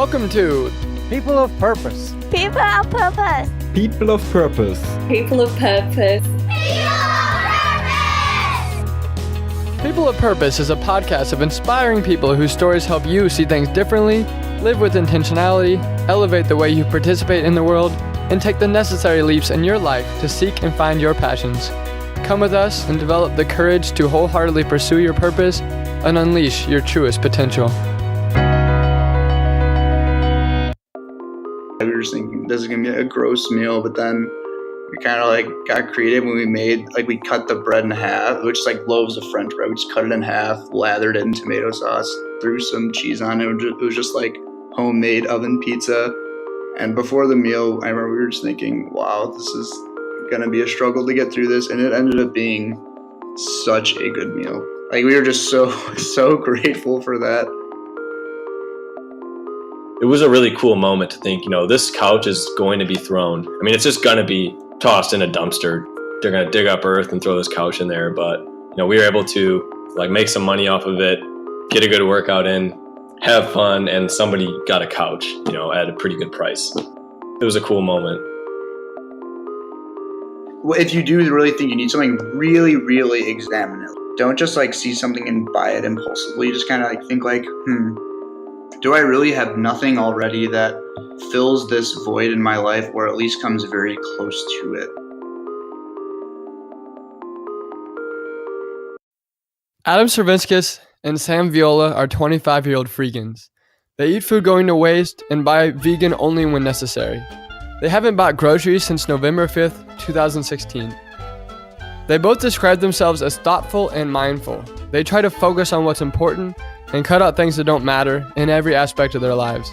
Welcome to People of Purpose. People of Purpose. People of Purpose. People of Purpose. People of Purpose is a podcast of inspiring people whose stories help you see things differently, live with intentionality, elevate the way you participate in the world, and take the necessary leaps in your life to seek and find your passions. Come with us and develop the courage to wholeheartedly pursue your purpose and unleash your truest potential. We were just thinking this is gonna be a gross meal, but then we kind of like got creative when we cut the bread in half, which is like loaves of French bread. We just cut it in half, lathered it in tomato sauce, threw some cheese on it. It was just like homemade oven pizza. And before the meal, I remember we were just thinking, wow, this is gonna be a struggle to get through this, and it ended up being such a good meal. Like, we were just so grateful for that. It was a really cool moment to think, this couch is going to be thrown. I mean, it's just going to be tossed in a dumpster. They're going to dig up earth and throw this couch in there. But, we were able to make some money off of it, get a good workout in, have fun, and somebody got a couch, at a pretty good price. It was a cool moment. Well, if you do really think you need something, really, really examine it. Don't just see something and buy it impulsively. Just kind of think do I really have nothing already that fills this void in my life, or at least comes very close to it? Adam Sirvinskas and Sam Viola are 25-year-old freegans. They eat food going to waste and buy vegan only when necessary. They haven't bought groceries since November 5th, 2016. They both describe themselves as thoughtful and mindful. They try to focus on what's important and cut out things that don't matter in every aspect of their lives.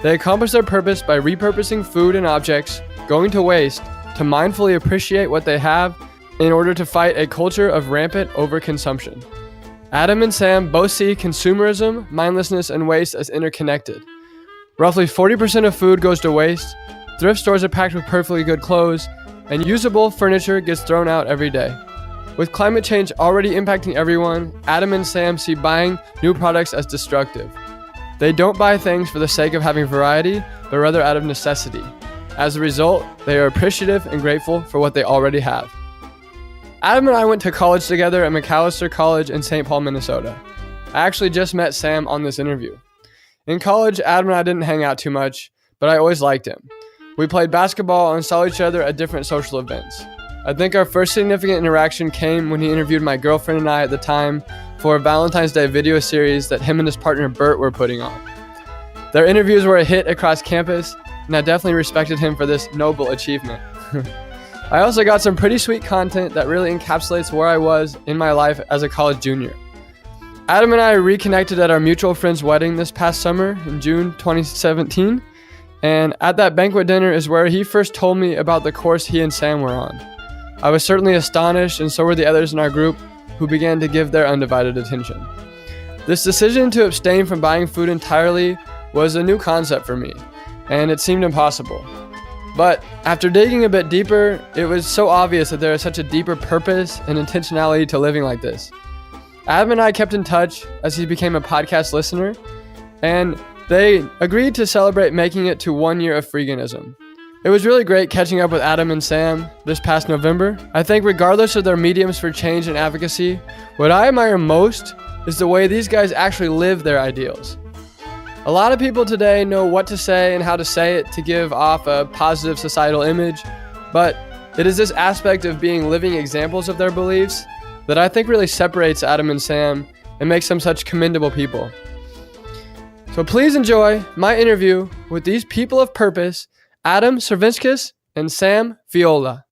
They accomplish their purpose by repurposing food and objects going to waste to mindfully appreciate what they have in order to fight a culture of rampant overconsumption. Adam and Sam both see consumerism, mindlessness, and waste as interconnected. Roughly 40% of food goes to waste, thrift stores are packed with perfectly good clothes, and usable furniture gets thrown out every day. With climate change already impacting everyone, Adam and Sam see buying new products as destructive. They don't buy things for the sake of having variety, but rather out of necessity. As a result, they are appreciative and grateful for what they already have. Adam and I went to college together at McAllister College in St. Paul, Minnesota. I actually just met Sam on this interview. In college, Adam and I didn't hang out too much, but I always liked him. We played basketball and saw each other at different social events. I think our first significant interaction came when he interviewed my girlfriend and I at the time for a Valentine's Day video series that him and his partner Bert were putting on. Their interviews were a hit across campus, and I definitely respected him for this noble achievement. I also got some pretty sweet content that really encapsulates where I was in my life as a college junior. Adam and I reconnected at our mutual friend's wedding this past summer in June 2017, and at that banquet dinner is where he first told me about the course he and Sam were on. I was certainly astonished, and so were the others in our group, who began to give their undivided attention. This decision to abstain from buying food entirely was a new concept for me, and it seemed impossible. But after digging a bit deeper, it was so obvious that there is such a deeper purpose and intentionality to living like this. Adam and I kept in touch as he became a podcast listener, and they agreed to celebrate making it to 1 year of freeganism. It was really great catching up with Adam and Sam this past November. I think regardless of their mediums for change and advocacy, what I admire most is the way these guys actually live their ideals. A lot of people today know what to say and how to say it to give off a positive societal image, but it is this aspect of being living examples of their beliefs that I think really separates Adam and Sam and makes them such commendable people. So please enjoy my interview with these people of purpose, Adam Sirvinskas and Sam Viola.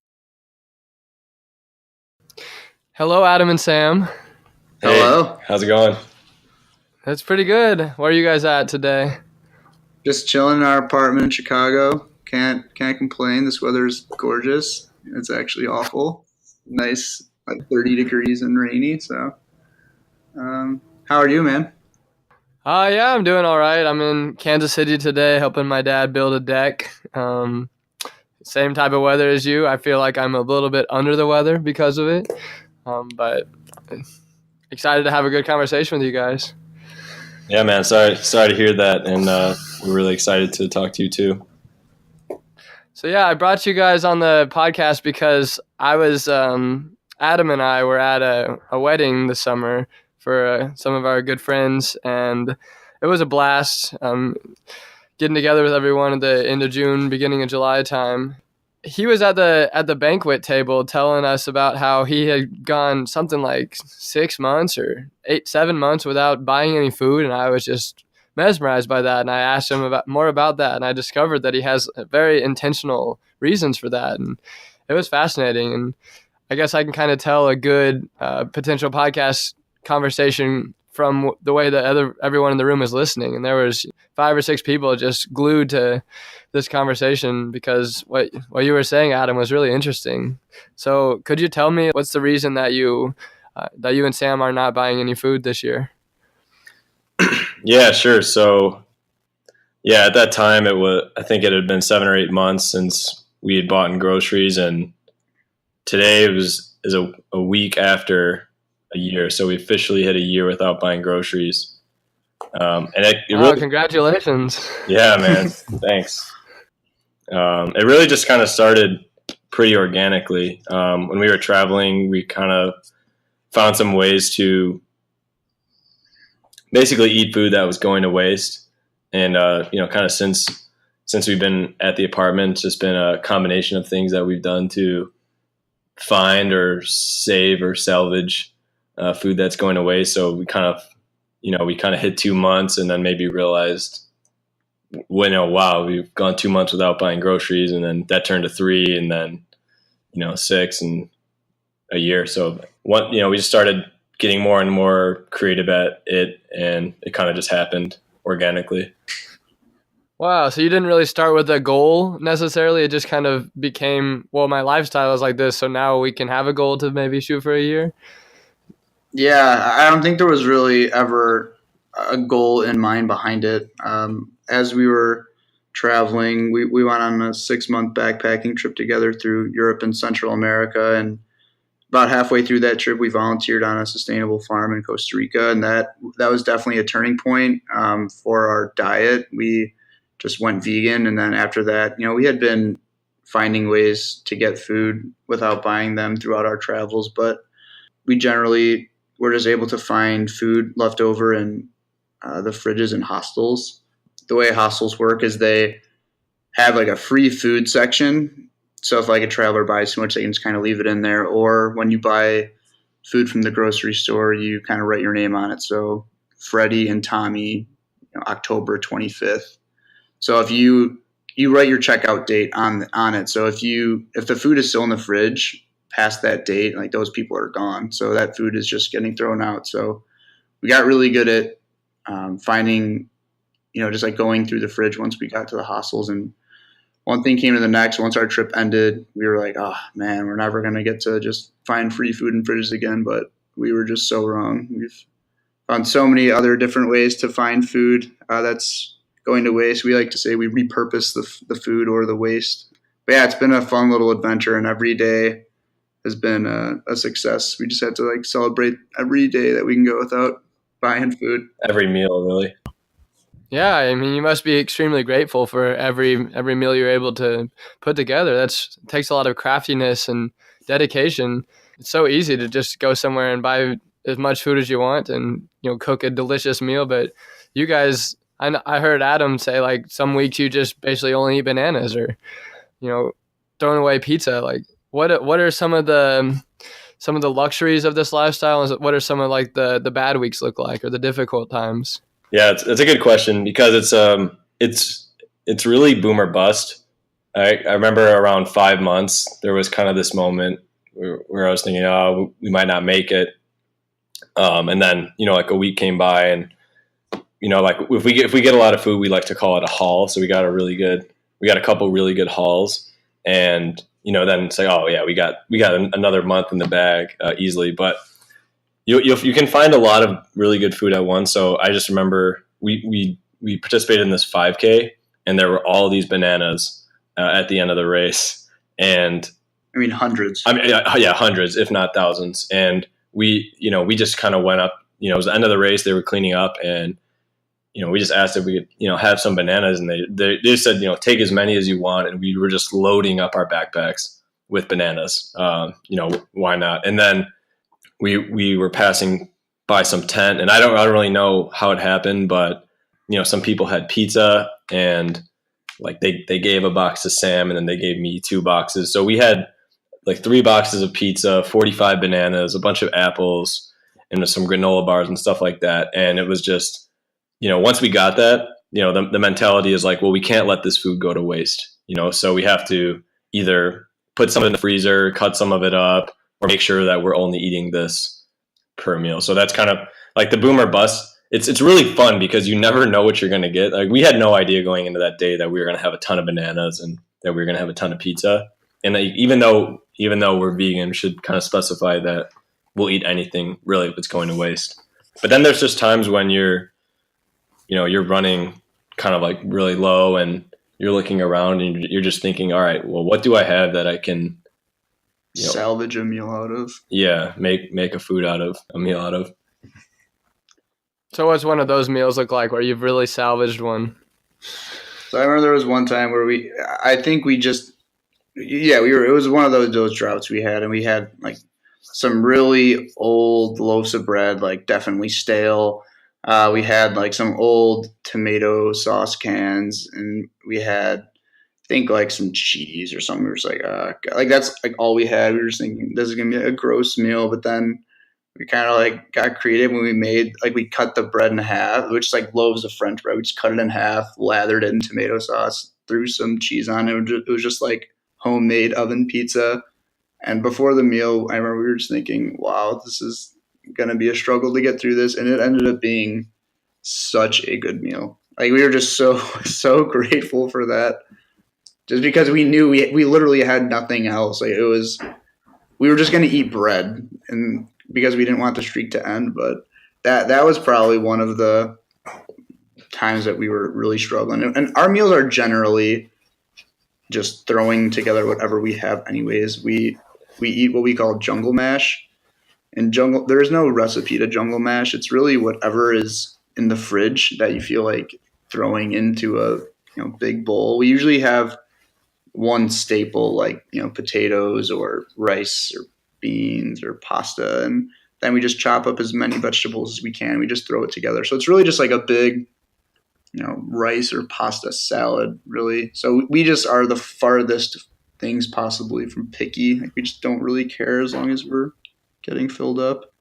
Hello, Adam and Sam. Hey, Hello. how's it going? That's pretty good. Where are you guys at today? Just chilling in our apartment in Chicago. Can't complain. This weather's gorgeous. It's actually awful. Nice, 30 degrees and rainy. So, how are you, man? Yeah, I'm doing all right. I'm in Kansas City today helping my dad build a deck. Same type of weather as you. I feel like I'm a little bit under the weather because of it. But excited to have a good conversation with you guys. Yeah, man. Sorry to hear that. And we're really excited to talk to you too. So yeah, I brought you guys on the podcast because I was Adam and I were at a wedding this summer for some of our good friends, and it was a blast. Getting together with everyone at the end of June, beginning of July time. He was at the banquet table telling us about how he had gone something like 6 months or 7 months without buying any food, and I was just mesmerized by that. And I asked him more about that, and I discovered that he has very intentional reasons for that, and it was fascinating. And I guess I can kind of tell a good potential podcast conversation from the way that everyone in the room is listening. And there was 5 or 6 people just glued to this conversation because what you were saying, Adam, was really interesting. So could you tell me what's the reason that you and Sam are not buying any food this year? Yeah, sure. So yeah, at that time I think it had been 7 or 8 months since we had bought in groceries, and today is a week after a year. So we officially hit a year without buying groceries. And it really, congratulations. Yeah, man. Thanks. It really just kind of started pretty organically. When we were traveling, we kind of found some ways to basically eat food that was going to waste. And, kind of since we've been at the apartment, it's just been a combination of things that we've done to find or save or salvage food that's going to waste. So we kind of hit 2 months and then maybe realized, wow, we've gone 2 months without buying groceries, and then that turned to 3, and then 6 and a year. So we just started getting more and more creative at it, and it kind of just happened organically. Wow, so you didn't really start with a goal necessarily. It just kind of became, well, my lifestyle is like this, so now we can have a goal to maybe shoot for a year. Yeah, I don't think there was really ever a goal in mind behind it. As we were traveling, we went on a 6-month backpacking trip together through Europe and Central America. And about halfway through that trip, we volunteered on a sustainable farm in Costa Rica. And that was definitely a turning point for our diet. We just went vegan. And then after that, we had been finding ways to get food without buying them throughout our travels. But we generally were just able to find food left over in the fridges in hostels. The way hostels work is they have like a free food section. So if like a traveler buys too much, they can just kind of leave it in there. Or when you buy food from the grocery store, you kind of write your name on it. So Freddie and Tommy, October 25th. So if you write your checkout date on it. So if the food is still in the fridge past that date, like those people are gone. So that food is just getting thrown out. So we got really good at finding, just like going through the fridge once we got to the hostels. And one thing came to the next. Once our trip ended, we were like, oh man, we're never going to get to just find free food in fridges again. But we were just so wrong. We've found so many other different ways to find food that's going to waste. We like to say we repurpose the food or the waste. But yeah, it's been a fun little adventure, and every day has been a success. We just have to celebrate every day that we can go without buying food. Every meal, really. Yeah, I mean, you must be extremely grateful for every meal you're able to put together. It takes a lot of craftiness and dedication. It's so easy to just go somewhere and buy as much food as you want and cook a delicious meal. But you guys, I heard Adam say some weeks you just basically only eat bananas or throwing away pizza. What are some of the luxuries of this lifestyle? What are some of the bad weeks look like, or the difficult times? Yeah, it's a good question because it's really boom or bust. I remember around 5 months there was kind of this moment where I was thinking, oh, we might not make it, and then a week came by, and if we get a lot of food, we like to call it a haul. So we got a couple really good hauls, and then it's like, oh yeah, we got another month in the bag easily. But you can find a lot of really good food at once. So I just remember we participated in this 5K, and there were all these bananas at the end of the race, and I mean hundreds. Yeah, hundreds, if not thousands. And we just kind of went up. It was the end of the race. They were cleaning up, and we just asked if we could, have some bananas, and they just said, take as many as you want, and we were just loading up our backpacks with bananas. Why not? And then we were passing by some tent, and I don't really know how it happened, but some people had pizza, and like they gave a box to Sam, and then they gave me 2 boxes. So we had like 3 boxes of pizza, 45 bananas, a bunch of apples, and some granola bars and stuff like that. And it was just, once we got that, the mentality is like, well, we can't let this food go to waste, so we have to either put some in the freezer, cut some of it up, or make sure that we're only eating this per meal. So that's kind of like the boom or bust. It's really fun because you never know what you're going to get. Like, we had no idea going into that day that we were going to have a ton of bananas and that we were going to have a ton of pizza. And even though we're vegan, we should kind of specify that we'll eat anything really if it's going to waste. But then there's just times when you're running kind of like really low, and you're looking around and you're just thinking, all right, well, what do I have that I can salvage a meal out of? Yeah, make a meal out of. So what's one of those meals look like where you've really salvaged one? So I remember there was one time where it was one of those droughts we had, and we had like some really old loaves of bread, like definitely stale. We had like some old tomato sauce cans, and we had, I think, like some cheese or something. We were just like that's like all we had. We were just thinking this is gonna be a gross meal, but then we kind of like got creative when we cut the bread in half, which is like loaves of French bread. We just cut it in half, lathered it in tomato sauce, threw some cheese on it. It was just like homemade oven pizza. And before the meal, I remember we were just thinking, wow, this is going to be a struggle to get through this. And it ended up being such a good meal. Like, we were just so grateful for that. Just because we knew we literally had nothing else. Like, we were just going to eat bread, and because we didn't want the streak to end. But that was probably one of the times that we were really struggling. And our meals are generally just throwing together whatever we have anyways. We eat what we call jungle mash. And there is no recipe to jungle mash. It's really whatever is in the fridge that you feel like throwing into a big bowl. We usually have one staple, like potatoes or rice or beans or pasta, and then we just chop up as many vegetables as we can. We just throw it together. So it's really just like a big rice or pasta salad, really. So we just are the farthest things possibly from picky. Like, we just don't really care as long as we're getting filled up.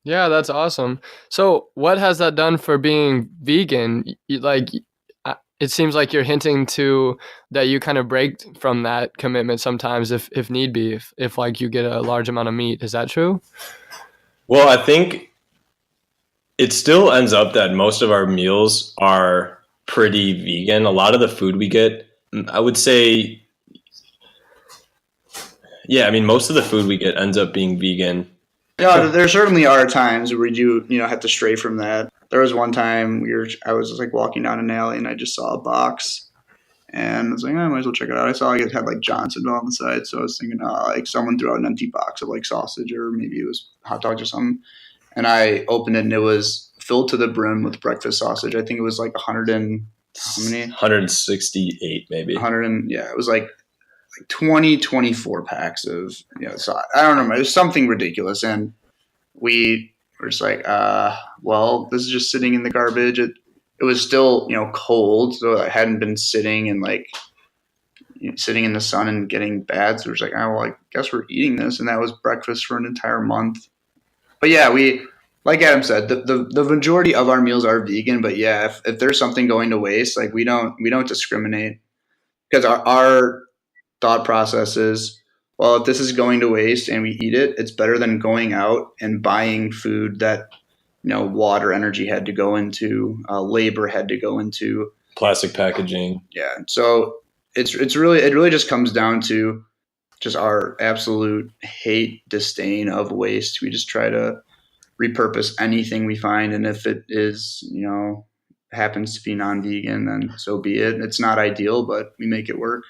Yeah, that's awesome. So what has that done for being vegan? It seems like you're hinting to that you kind of break from that commitment sometimes if need be, if like you get a large amount of meat. Is that true? Well, I think it still ends up that most of our meals are pretty vegan. A lot of the food we get, I would say, most of the food we get ends up being vegan. Yeah, there certainly are times where we do, have to stray from that. There was one time I was just like walking down an alley, and I just saw a box, and I was like, I might as well check it out. I saw it had like Johnsonville on the side, so I was thinking, like someone threw out an empty box of like sausage, or maybe it was hot dogs or something. And I opened it, and it was filled to the brim with breakfast sausage. I think it was like 100 and how many? 168 maybe. It was like 24 packs of, so I don't know, it was something ridiculous. And we were just like, well, this is just sitting in the garbage. It was still, cold, so it hadn't been sitting and like sitting in the sun and getting bad. So we're just like, oh, well, I guess we're eating this. And that was breakfast for an entire month. But yeah, like Adam said, the majority of our meals are vegan. But yeah, if there's something going to waste, like we don't discriminate, because our thought process is, well, if this is going to waste and we eat it, it's better than going out and buying food that water, energy had to go into, labor had to go into, plastic packaging. Yeah, so it really just comes down to just our absolute hate, disdain of waste. We just try to repurpose anything we find, and if it is happens to be non-vegan, then so be it. It's not ideal, but we make it work.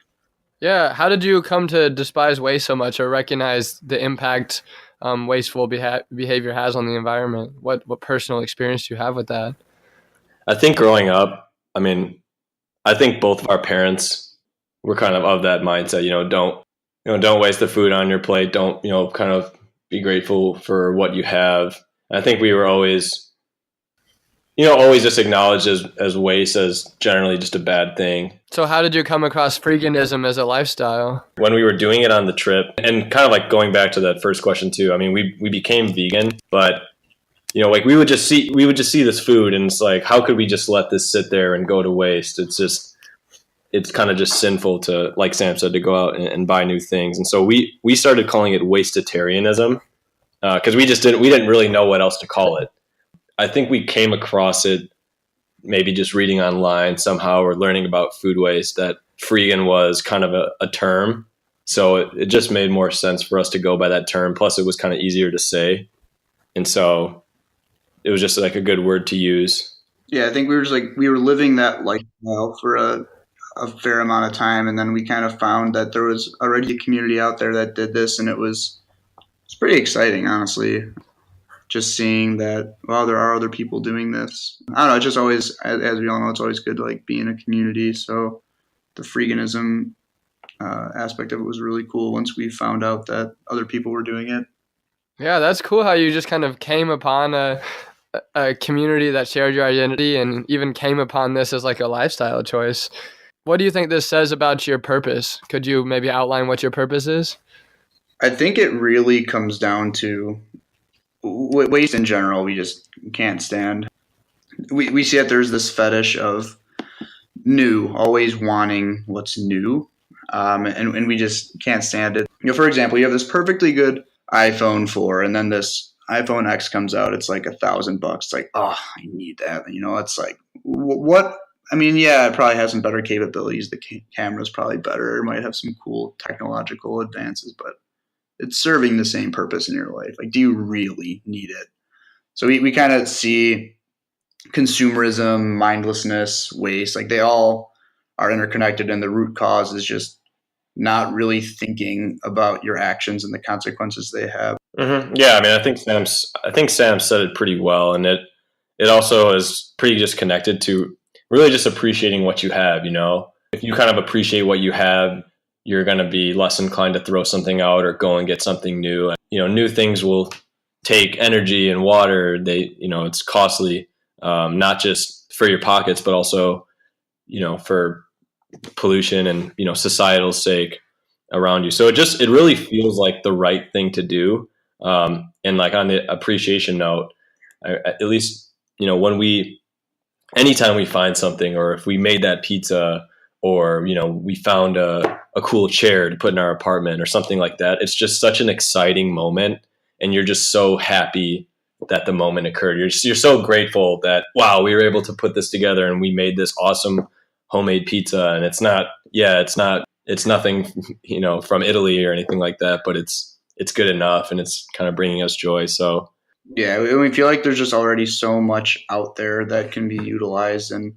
Yeah. How did you come to despise waste so much, or recognize the impact wasteful behavior has on the environment? What personal experience do you have with that? I think growing up, I mean, I think both of our parents were kind of that mindset, don't waste the food on your plate. Don't, kind of be grateful for what you have. I think we were always, always just acknowledged as waste as generally just a bad thing. So how did you come across freeganism as a lifestyle? When we were doing it on the trip, and kind of like going back to that first question too, I mean, we became vegan, but like we would just see this food and it's like, how could we just let this sit there and go to waste? It's kind of just sinful to, like Sam said, to go out and buy new things. And so we started calling it wastatarianism because we didn't really know what else to call it. I think we came across it maybe just reading online somehow or learning about food waste, that freegan was kind of a term. So it just made more sense for us to go by that term. Plus it was kind of easier to say. And so it was just like a good word to use. Yeah, I think we were living that lifestyle for a fair amount of time, and then we kind of found that there was already a community out there that did this, and it's pretty exciting, honestly. Just seeing that, wow, there are other people doing this. I don't know, it's just always, as we all know, it's always good to like be in a community. So the freeganism aspect of it was really cool once we found out that other people were doing it. Yeah, that's cool how you just kind of came upon a community that shared your identity and even came upon this as like a lifestyle choice. What do you think this says about your purpose? Could you maybe outline what your purpose is? I think it really comes down to waste in general. We just can't stand. We see that there's this fetish of new, always wanting what's new, and we just can't stand it. For example, you have this perfectly good iPhone 4, and then this iPhone X comes out. It's like $1,000. It's like, oh, I need that. It's like, what? I mean, yeah, it probably has some better capabilities. The camera's probably better. It might have some cool technological advances, but it's serving the same purpose in your life. Like, do you really need it? So we kind of see consumerism, mindlessness, waste, like they all are interconnected, and the root cause is just not really thinking about your actions and the consequences they have. Mm-hmm. Yeah, I mean, I think Sam said it pretty well, and it also is pretty just connected to really just appreciating what you have. If you kind of appreciate what you have, you're going to be less inclined to throw something out or go and get something new. New things will take energy and water. It's costly, not just for your pockets, but also, for pollution and, societal sake around you. So it really feels like the right thing to do. And like on the appreciation note, at least, anytime we find something, or if we made that pizza, or, we found a cool chair to put in our apartment or something like that, it's just such an exciting moment. And you're just so happy that the moment occurred. You're so grateful that, wow, we were able to put this together and we made this awesome homemade pizza. And it's nothing, from Italy or anything like that, but it's good enough and it's kind of bringing us joy. So yeah, we feel like there's just already so much out there that can be utilized, and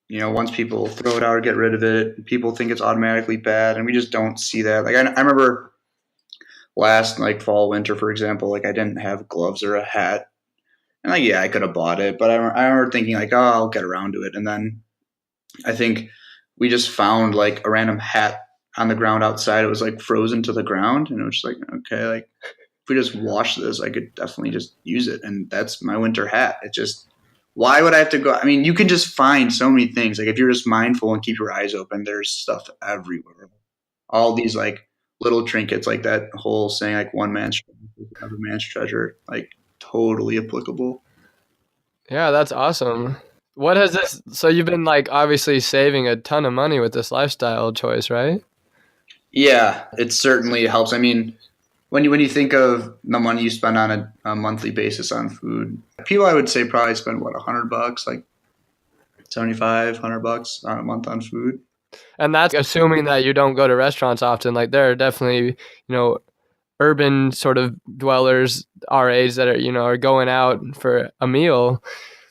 once people throw it out or get rid of it, people think it's automatically bad, and we just don't see that. Like I remember last fall, winter, for example, like I didn't have gloves or a hat, and I could have bought it, but I remember thinking like, oh, I'll get around to it, and then I think we just found like a random hat on the ground outside. It was like frozen to the ground, and it was just like, okay, like if we just wash this, I could definitely just use it, and that's my winter hat. It just, why would I have to go? I mean, you can just find so many things. Like if you're just mindful and keep your eyes open, there's stuff everywhere. All these like little trinkets, like that whole saying, like one man's treasure is another man's treasure, like totally applicable. Yeah, that's awesome. What has this? So you've been like obviously saving a ton of money with this lifestyle choice, right? Yeah, it certainly helps. I mean, when you think of the money you spend on a monthly basis on food, people I would say probably spend $100, like $75-$100 on a month on food. And that's assuming that you don't go to restaurants often. Like there are definitely, urban sort of dwellers our age that are going out for a meal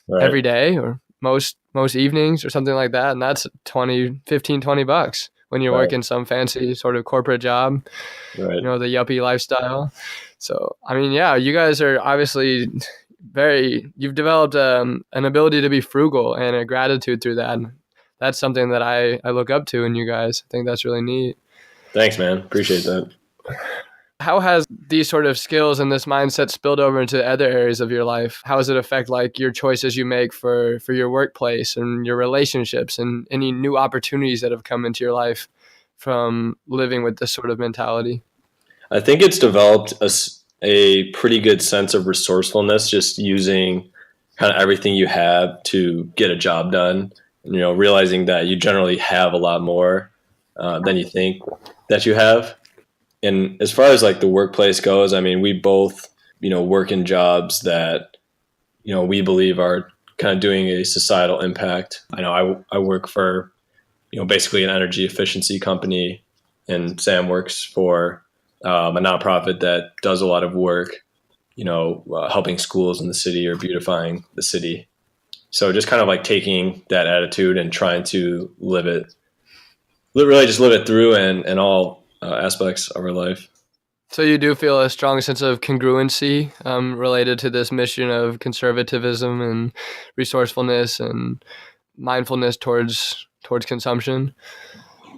right. every day or most evenings or something like that. And that's $15-$20 when you're right. working some fancy sort of corporate job, right. The yuppie lifestyle. So, I mean, yeah, you guys are obviously you've developed an ability to be frugal and a gratitude through that. And that's something that I look up to in you guys. I think that's really neat. Thanks, man. Appreciate that. How has these sort of skills and this mindset spilled over into other areas of your life? How does it affect like your choices you make for your workplace and your relationships and any new opportunities that have come into your life from living with this sort of mentality? I think it's developed a pretty good sense of resourcefulness, just using kind of everything you have to get a job done. Realizing that you generally have a lot more than you think that you have. And as far as like the workplace goes, I mean, we both, work in jobs that, we believe are kind of doing a societal impact. I know I work for, basically an energy efficiency company, and Sam works for a nonprofit that does a lot of work, helping schools in the city or beautifying the city. So just kind of like taking that attitude and trying to really just live it through in all aspects of our life. So you do feel a strong sense of congruency related to this mission of conservatism and resourcefulness and mindfulness towards consumption?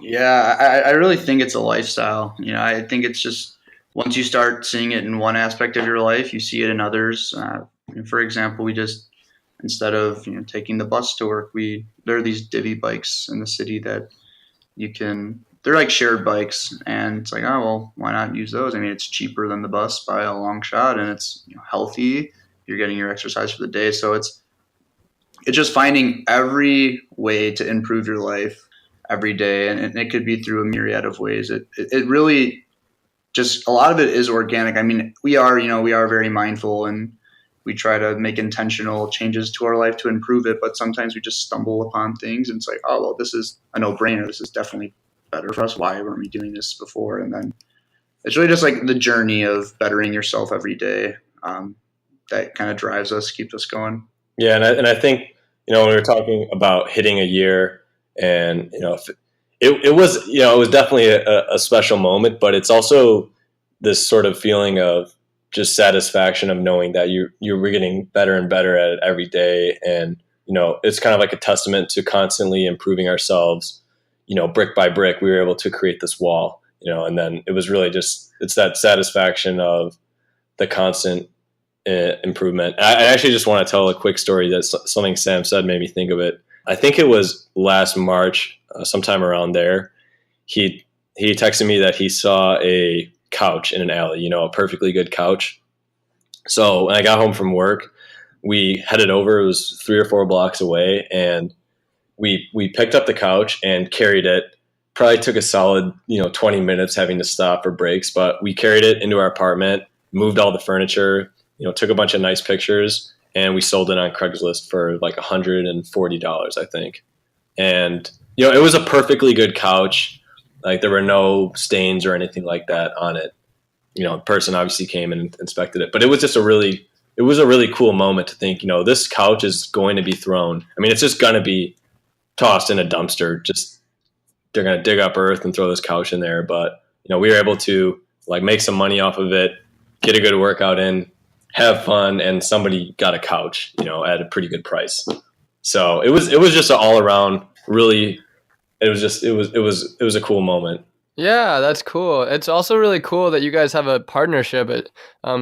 Yeah, I really think it's a lifestyle. I think it's just once you start seeing it in one aspect of your life, you see it in others. For example, we just, instead of taking the bus to work, there are these divvy bikes in the city that they're like shared bikes, and it's like, oh well, why not use those? I mean, it's cheaper than the bus by a long shot, and it's healthy. You're getting your exercise for the day, so it's just finding every way to improve your life every day, and it could be through a myriad of ways. It really just, a lot of it is organic. I mean, we are very mindful, and we try to make intentional changes to our life to improve it, but sometimes we just stumble upon things and it's like, oh well, this is a no-brainer. This is definitely better for us. Why weren't we doing this before? And then it's really just like the journey of bettering yourself every day that kind of drives us, keeps us going. Yeah, and I think when we were talking about hitting a year, and it was definitely a special moment, but it's also this sort of feeling of just satisfaction of knowing that you're getting better and better at it every day, and it's kind of like a testament to constantly improving ourselves. Brick by brick, we were able to create this wall. And then it was really just, it's that satisfaction of the constant improvement. I actually just want to tell a quick story that something Sam said made me think of it. I think it was last March, sometime around there. He texted me that he saw a couch in an alley, a perfectly good couch. So when I got home from work, we headed over. It was 3 or 4 blocks away, and we picked up the couch and carried it. Probably took a solid 20 minutes having to stop for breaks, but we carried it into our apartment, moved all the furniture, took a bunch of nice pictures, and we sold it on Craigslist for like $140, I think. And it was a perfectly good couch. Like, there were no stains or anything like that on it. The person obviously came and inspected it, but it was just a really cool moment to think, this couch is going to be thrown. I mean, it's just going to be tossed in a dumpster. Just, they're going to dig up earth and throw this couch in there. But, we were able to like make some money off of it, get a good workout in, have fun, and somebody got a couch, at a pretty good price. So it was just an all around really, it was a cool moment. Yeah, that's cool. It's also really cool that you guys have a partnership.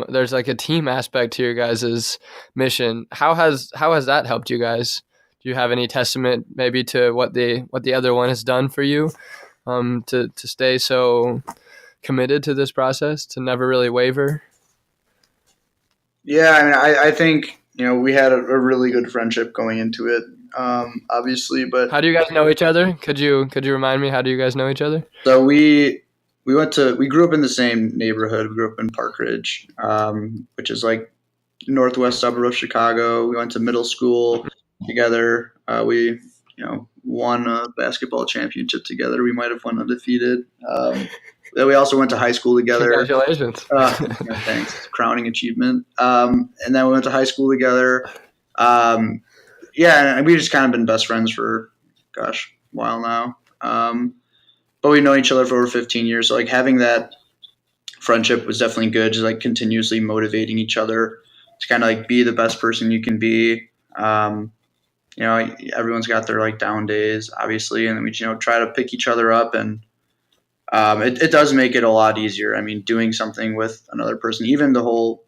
There's like a team aspect to your guys' mission. How has that helped you guys? Do you have any testament maybe to what the other one has done for you, to stay so committed to this process, to never really waver? Yeah, I mean, I think we had a really good friendship going into it, obviously. But how do you guys know each other? Could you remind me, how do you guys know each other? So we grew up in the same neighborhood. We grew up in Park Ridge, which is like northwest suburb of Chicago. We went to middle school together. We won a basketball championship together. We might have won undefeated. Then we also went to high school together. Congratulations. Thanks. Crowning achievement. And then we went to high school together. And we've just kind of been best friends for, a while now. But we've known each other for over 15 years. So like having that friendship was definitely good, just like continuously motivating each other to kind of like be the best person you can be. Everyone's got their like down days, obviously, and then we try to pick each other up, and it does make it a lot easier. I mean, doing something with another person, even the whole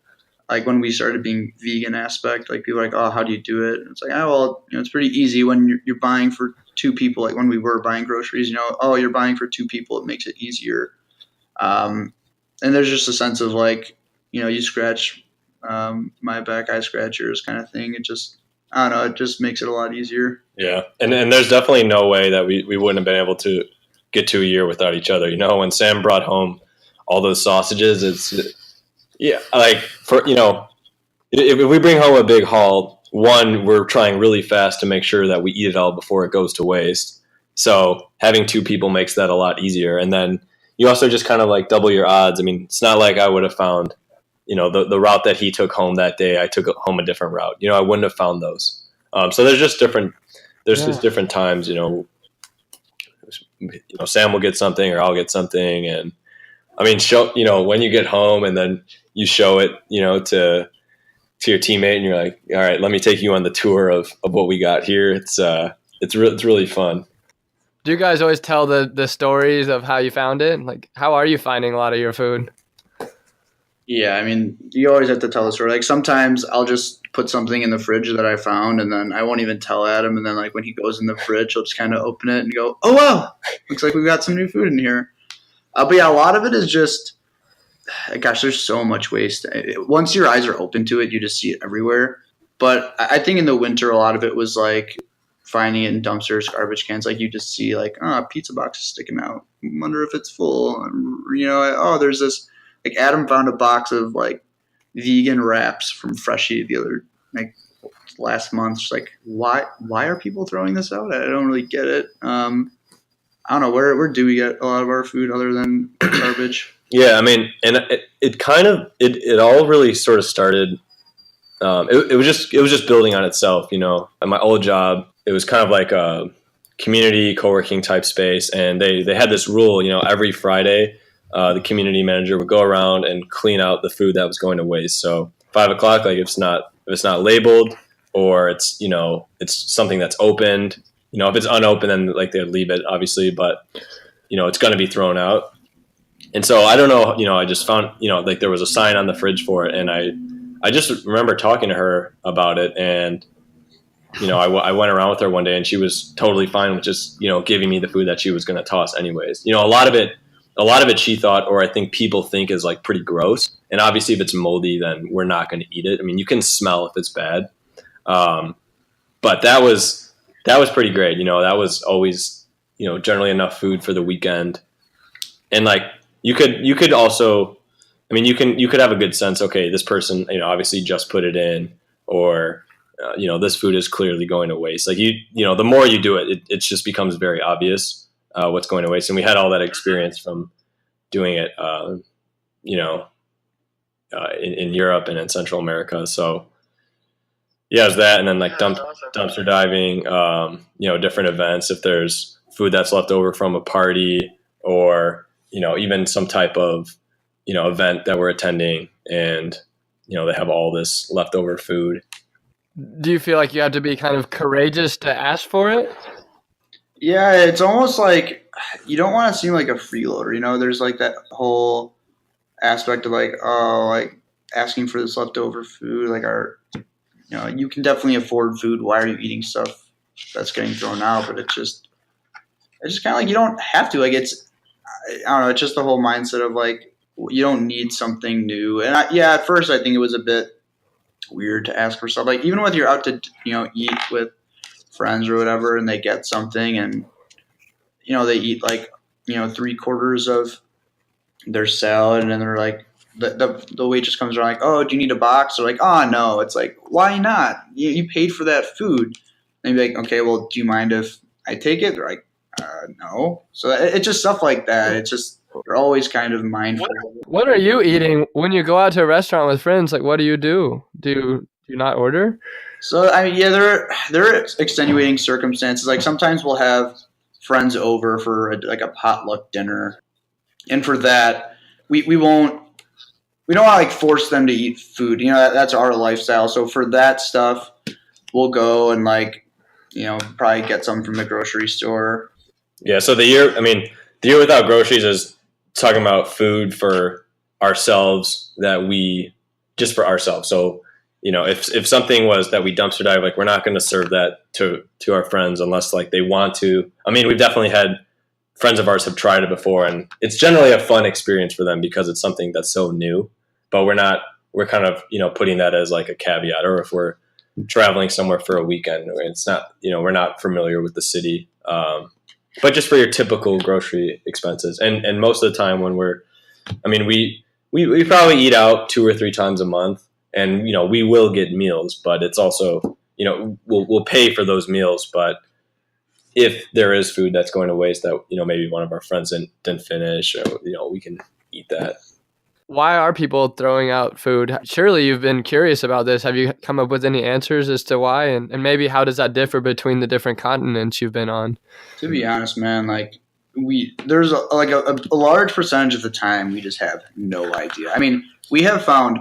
like when we started being vegan aspect, like people are like, oh, how do you do it? And it's like, oh, well, it's pretty easy when you're buying for two people. Like when we were buying groceries, oh, you're buying for two people, it makes it easier. And there's just a sense of like, you scratch my back, I scratch yours kind of thing. It just, I don't know, it just makes it a lot easier. Yeah. And there's definitely no way that we wouldn't have been able to get to a year without each other. When Sam brought home all those sausages, like if we bring home a big haul, one, we're trying really fast to make sure that we eat it all before it goes to waste. So having two people makes that a lot easier. And then you also just kind of like double your odds. I mean, it's not like I would have found, the route that he took home that day, I took home a different route. I wouldn't have found those. So there's just different times, Sam will get something or I'll get something. And I mean, when you get home and then you show it, to your teammate and you're like, all right, let me take you on the tour of what we got here. It's really fun. Do you guys always tell the stories of how you found it? Like, how are you finding a lot of your food? Yeah, I mean, you always have to tell the story. Like sometimes I'll just put something in the fridge that I found, and then I won't even tell Adam. And then like when he goes in the fridge, he'll just kind of open it and go, "Oh wow, looks like we've got some new food in here." But yeah, a lot of it is just, gosh, there's so much waste. Once your eyes are open to it, you just see it everywhere. But I think in the winter, a lot of it was like finding it in dumpsters, garbage cans. Like you just see like, oh, pizza box is sticking out. Wonder if it's full. Oh, there's this. Like Adam found a box of like vegan wraps from Freshie like last month. Just like, why are people throwing this out? I don't really get it. I don't know, where do we get a lot of our food other than garbage? Yeah, I mean, and it all really sort of started. It was just building on itself, At my old job, it was kind of like a community co-working type space, and they had this rule, every Friday, the community manager would go around and clean out the food that was going to waste. So 5 o'clock, like if it's not labeled or it's it's something that's opened. If it's unopened, then like they'd leave it, obviously, but it's going to be thrown out. And so I don't know, I just found, like there was a sign on the fridge for it, and I just remember talking to her about it, and I went around with her one day, and she was totally fine with just giving me the food that she was going to toss anyways. A lot of it she thought, or I think people think, is like pretty gross. And obviously, if it's moldy, then we're not going to eat it. I mean, you can smell if it's bad, but that was pretty great. That was always generally enough food for the weekend, and like you could also, I mean, you could have a good sense. Okay, this person obviously just put it in, or this food is clearly going to waste. Like the more you do it, it just becomes very obvious what's going to waste. And we had all that experience from doing it, in Europe and in Central America. So yeah, it's that. And then like dumpster diving, different events. If there's food that's left over from a party or, even some type of, event that we're attending and, they have all this leftover food. Do you feel like you have to be kind of courageous to ask for it? Yeah, it's almost like you don't want to seem like a freeloader. There's like that whole aspect of like, oh, like asking for this leftover food. Like you can definitely afford food. Why are you eating stuff that's getting thrown out? But it's just kind of like you don't have to. Like I don't know. It's just the whole mindset of like you don't need something new. And at first I think it was a bit weird to ask for stuff. Like even when you're out to eat with friends or whatever, and they get something and they eat like 3/4 of their salad, and then they're like the waitress comes around like, oh, do you need a box? They're like, oh no. It's like, why not? You paid for that food. And you'd be like, okay, well, do you mind if I take it? They're like, no. So it's just stuff like that. It's just you're always kind of mindful. What are you eating when you go out to a restaurant with friends? Like, what do you do? Do you not order? So I mean, yeah, there are extenuating circumstances. Like sometimes we'll have friends over for like a potluck dinner, and for that we won't we don't want to like force them to eat food. You know, that's our lifestyle. So for that stuff, we'll go and like, you know, probably get some from the grocery store. Yeah. So the year without groceries is talking about food for ourselves that we just for ourselves. So, if something was that we dumpster dive, like we're not going to serve that to our friends unless like they want to. I mean, we've definitely had friends of ours have tried it before, and it's generally a fun experience for them because it's something that's so new. But we're kind of putting that as like a caveat, or if we're traveling somewhere for a weekend, it's not we're not familiar with the city. But just for your typical grocery expenses, and most of the time when we probably eat out 2 or 3 times a month, and we will get meals, but it's also we'll pay for those meals. But if there is food that's going to waste that maybe one of our friends didn't finish, or we can eat that. Why are people throwing out food? Surely you've been curious about this. Have you come up with any answers as to why? And maybe how does that differ between the different continents you've been on? To be honest, man, like there's a large percentage of the time we just have no idea. I mean, we have found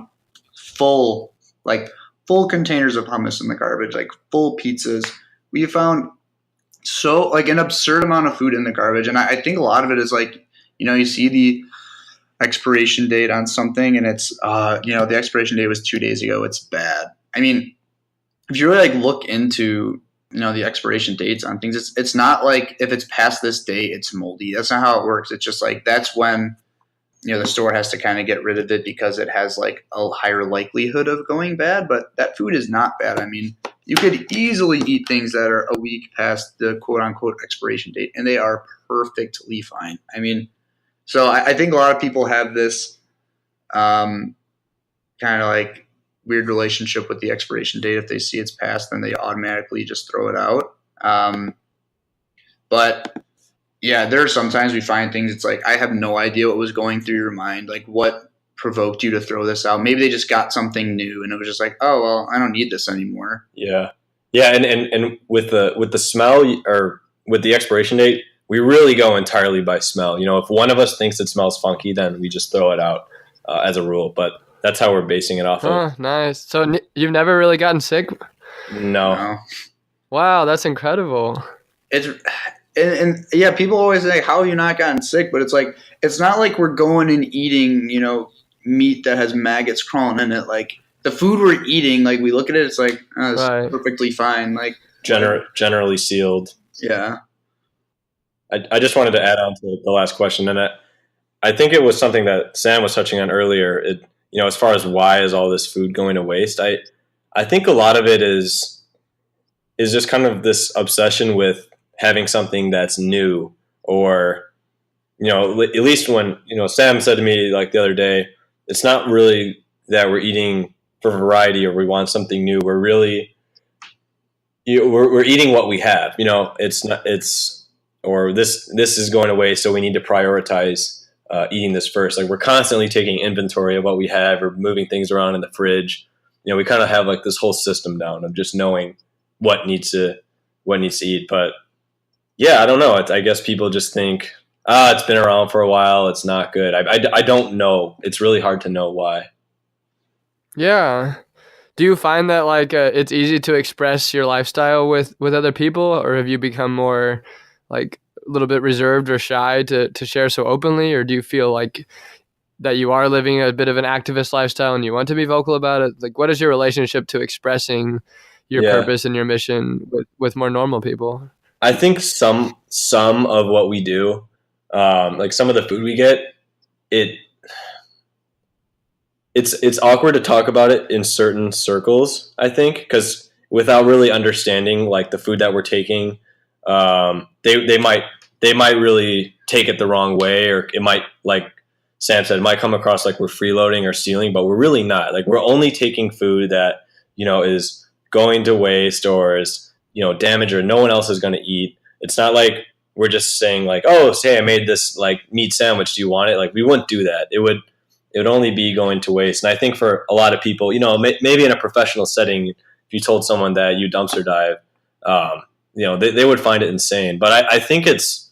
full containers of hummus in the garbage, like full pizzas. We have found so like an absurd amount of food in the garbage, and I think a lot of it is like you see the expiration date on something, and it's the expiration date was 2 days ago. It's bad. I mean, if you really like look into the expiration dates on things, it's not like if it's past this date it's moldy. That's not how it works. It's just like that's when the store has to kind of get rid of it because it has like a higher likelihood of going bad. But that food is not bad. I mean, you could easily eat things that are a week past the quote unquote expiration date, and they are perfectly fine. I mean, so I think a lot of people have this kind of like weird relationship with the expiration date. If they see it's passed, then they automatically just throw it out. But yeah, there are sometimes we find things. It's like I have no idea what was going through your mind. Like what provoked you to throw this out? Maybe they just got something new, and it was just like, oh well, I don't need this anymore. Yeah, and with the smell or with the expiration date, we really go entirely by smell. If one of us thinks it smells funky, then we just throw it out as a rule. But that's how we're basing it off of. Oh, nice. So you've never really gotten sick? No. Wow, that's incredible. And yeah, people always say, how have you not gotten sick? But it's like, it's not like we're going and eating, meat that has maggots crawling in it. Like the food we're eating, like we look at it, it's like, oh, it's right. Perfectly fine. Like generally sealed. Yeah. I just wanted to add on to the last question. And I think it was something that Sam was touching on earlier. As far as why is all this food going to waste? I think a lot of it is just kind of this obsession with having something that's new, or, at least when, Sam said to me like the other day, it's not really that we're eating for variety or we want something new. We're really, we're eating what we have, or this is going away. So we need to prioritize eating this first. Like we're constantly taking inventory of what we have or moving things around in the fridge. We kind of have like this whole system down of just knowing what needs to eat. But yeah, I don't know. I guess people just think, it's been around for a while. It's not good. I don't know. It's really hard to know why. Yeah. Do you find that like it's easy to express your lifestyle with other people, or have you become more like a little bit reserved or shy to share so openly? Or do you feel like that you are living a bit of an activist lifestyle and you want to be vocal about it? Like, what is your relationship to expressing your purpose and your mission with more normal people? I think some of what we do, like some of the food we get, it's awkward to talk about it in certain circles, I think, because without really understanding like the food that we're taking, they might really take it the wrong way, or it might, like Sam said, it might come across like we're freeloading or stealing, but we're really not. Like we're only taking food that, is going to waste or is, damaged or no one else is going to eat. It's not like we're just saying like, oh, say I made this like meat sandwich. Do you want it? Like we wouldn't do that. It would only be going to waste. And I think for a lot of people, maybe in a professional setting, if you told someone that you dumpster dive, they would find it insane. But I think it's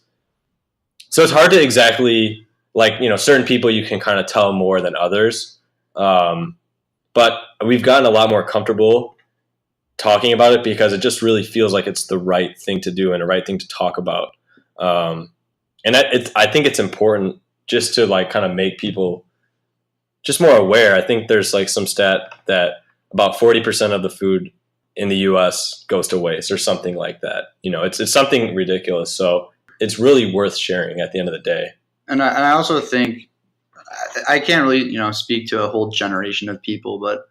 hard to exactly like, certain people you can kind of tell more than others. But we've gotten a lot more comfortable talking about it because it just really feels like it's the right thing to do and the right thing to talk about. And I think it's important just to like kind of make people just more aware. I think there's like some stat that about 40% of the food in the US goes to waste or something like that. It's something ridiculous. So it's really worth sharing at the end of the day. And I also think I can't really, speak to a whole generation of people, but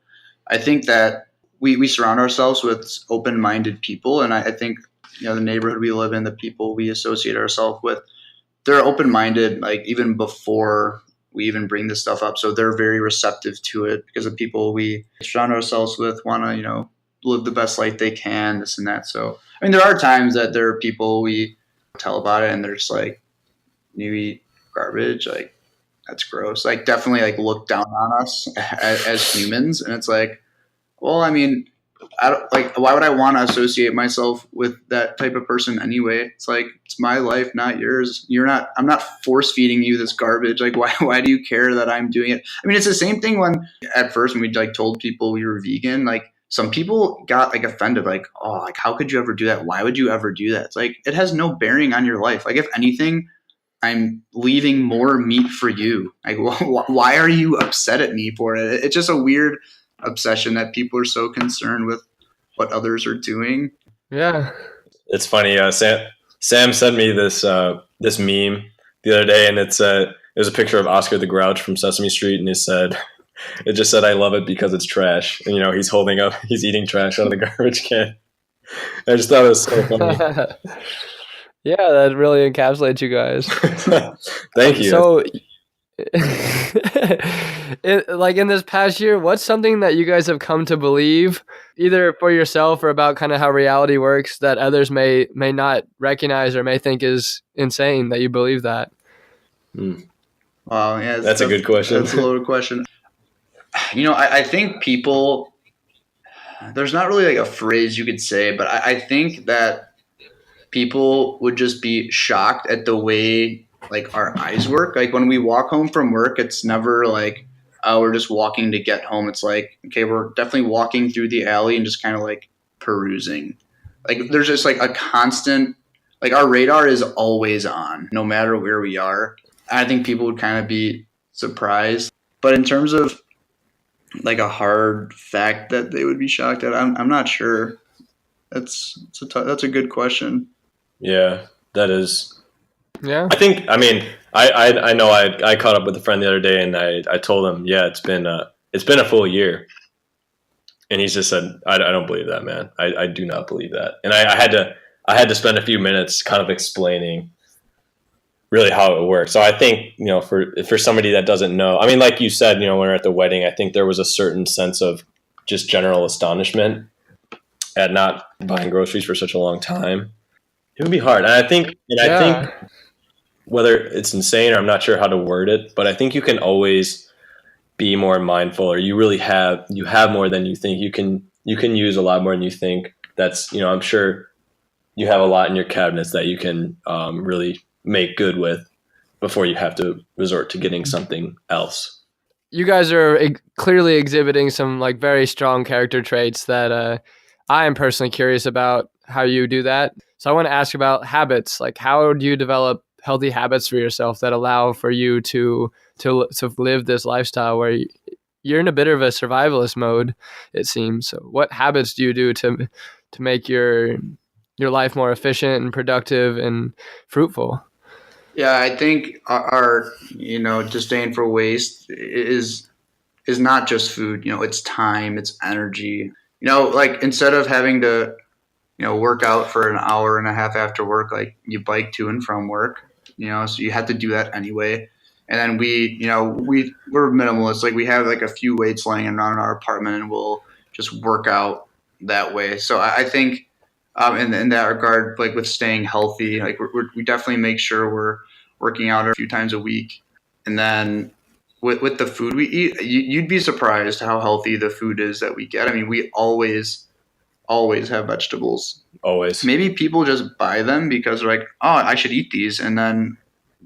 I think that we surround ourselves with open-minded people. And I think, the neighborhood we live in, the people we associate ourselves with, they're open-minded, like even before we even bring this stuff up. So they're very receptive to it because the people we surround ourselves with want to, live the best life they can, this and that. So, I mean, there are times that there are people we tell about it and they're just like, you eat garbage, like, that's gross. Like, definitely like look down on us as humans. And it's like, well, I mean, I don't, like, why would I want to associate myself with that type of person anyway? It's like, it's my life, not yours. I'm not force feeding you this garbage. Like, why do you care that I'm doing it? I mean, it's the same thing when we like told people we were vegan, like some people got like offended, like, oh, like, how could you ever do that? Why would you ever do that? It's like, it has no bearing on your life. Like, if anything, I'm leaving more meat for you. Like, why are you upset at me for it? It's just a weird obsession that people are so concerned with what others are doing. Yeah. It's funny. Sam sent me this meme the other day, and it was a picture of Oscar the Grouch from Sesame Street, and it just said, "I love it because it's trash." And he's eating trash out of the garbage can. I just thought it was so funny. Yeah, that really encapsulates you guys. Thank you. So, like in this past year, what's something that you guys have come to believe, either for yourself or about kind of how reality works, that others may not recognize or may think is insane that you believe that? Wow, yeah, that's a good question. That's a loaded question. I think people, there's not really like a phrase you could say, but I think that people would just be shocked at the way like our eyes work. Like when we walk home from work, it's never like, oh, we're just walking to get home. It's like, okay, we're definitely walking through the alley and just kind of like perusing. Like there's just like a constant, like our radar is always on no matter where we are. I think people would kind of be surprised. But in terms of like a hard fact that they would be shocked at, I'm not sure. That's a good question. Yeah, that is. Yeah. I mean, I know I caught up with a friend the other day and I told him, yeah, it's been a full year. And he just said, I don't believe that, man. I do not believe that. And I had to spend a few minutes kind of explaining really how it works. So I think, for somebody that doesn't know, I mean, like you said, when we're at the wedding, I think there was a certain sense of just general astonishment at not buying groceries for such a long time. It would be hard. And I think whether it's insane or I'm not sure how to word it, but I think you can always be more mindful, or you have more than you think. You can use a lot more than you think. That's, I'm sure you have a lot in your cabinets that you can really make good with before you have to resort to getting something else. You guys are clearly exhibiting some like very strong character traits that I am personally curious about how you do that. So I want to ask about habits. Like, how do you develop healthy habits for yourself that allow for you to live this lifestyle where you're in a bit of a survivalist mode, it seems. So what habits do you do to make your life more efficient and productive and fruitful? Yeah, I think our disdain for waste is not just food. It's time, it's energy. Like instead of having to work out for an hour and a half after work, like you bike to and from work, so you had to do that anyway. And then we're minimalists. Like we have like a few weights laying around in our apartment and we'll just work out that way. So I think in that regard, like with staying healthy, like we definitely make sure we're working out a few times a week. And then with the food we eat, you'd be surprised how healthy the food is that we get. I mean, we always have vegetables. Always. Maybe people just buy them because they're like, oh, I should eat these. And then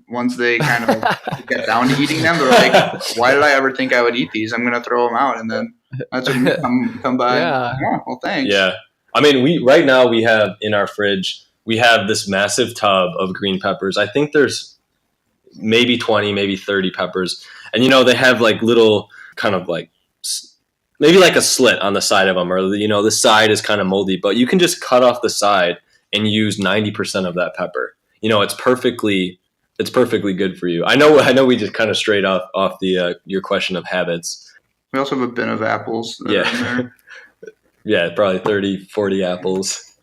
once they kind of get down to eating them, they're like, why did I ever think I would eat these? I'm going to throw them out. And then that's when you come by. Yeah. Yeah, well, thanks. Yeah. I mean, right now we have in our fridge, we have this massive tub of green peppers. I think there's maybe 20, maybe 30 peppers. And, they have like little kind of like, maybe like a slit on the side of them, or, the side is kind of moldy, but you can just cut off the side and use 90% of that pepper. It's perfectly good for you. I know we just kind of strayed off the, your question of habits. We also have a bin of apples. Yeah. Yeah, probably 30, 40 apples.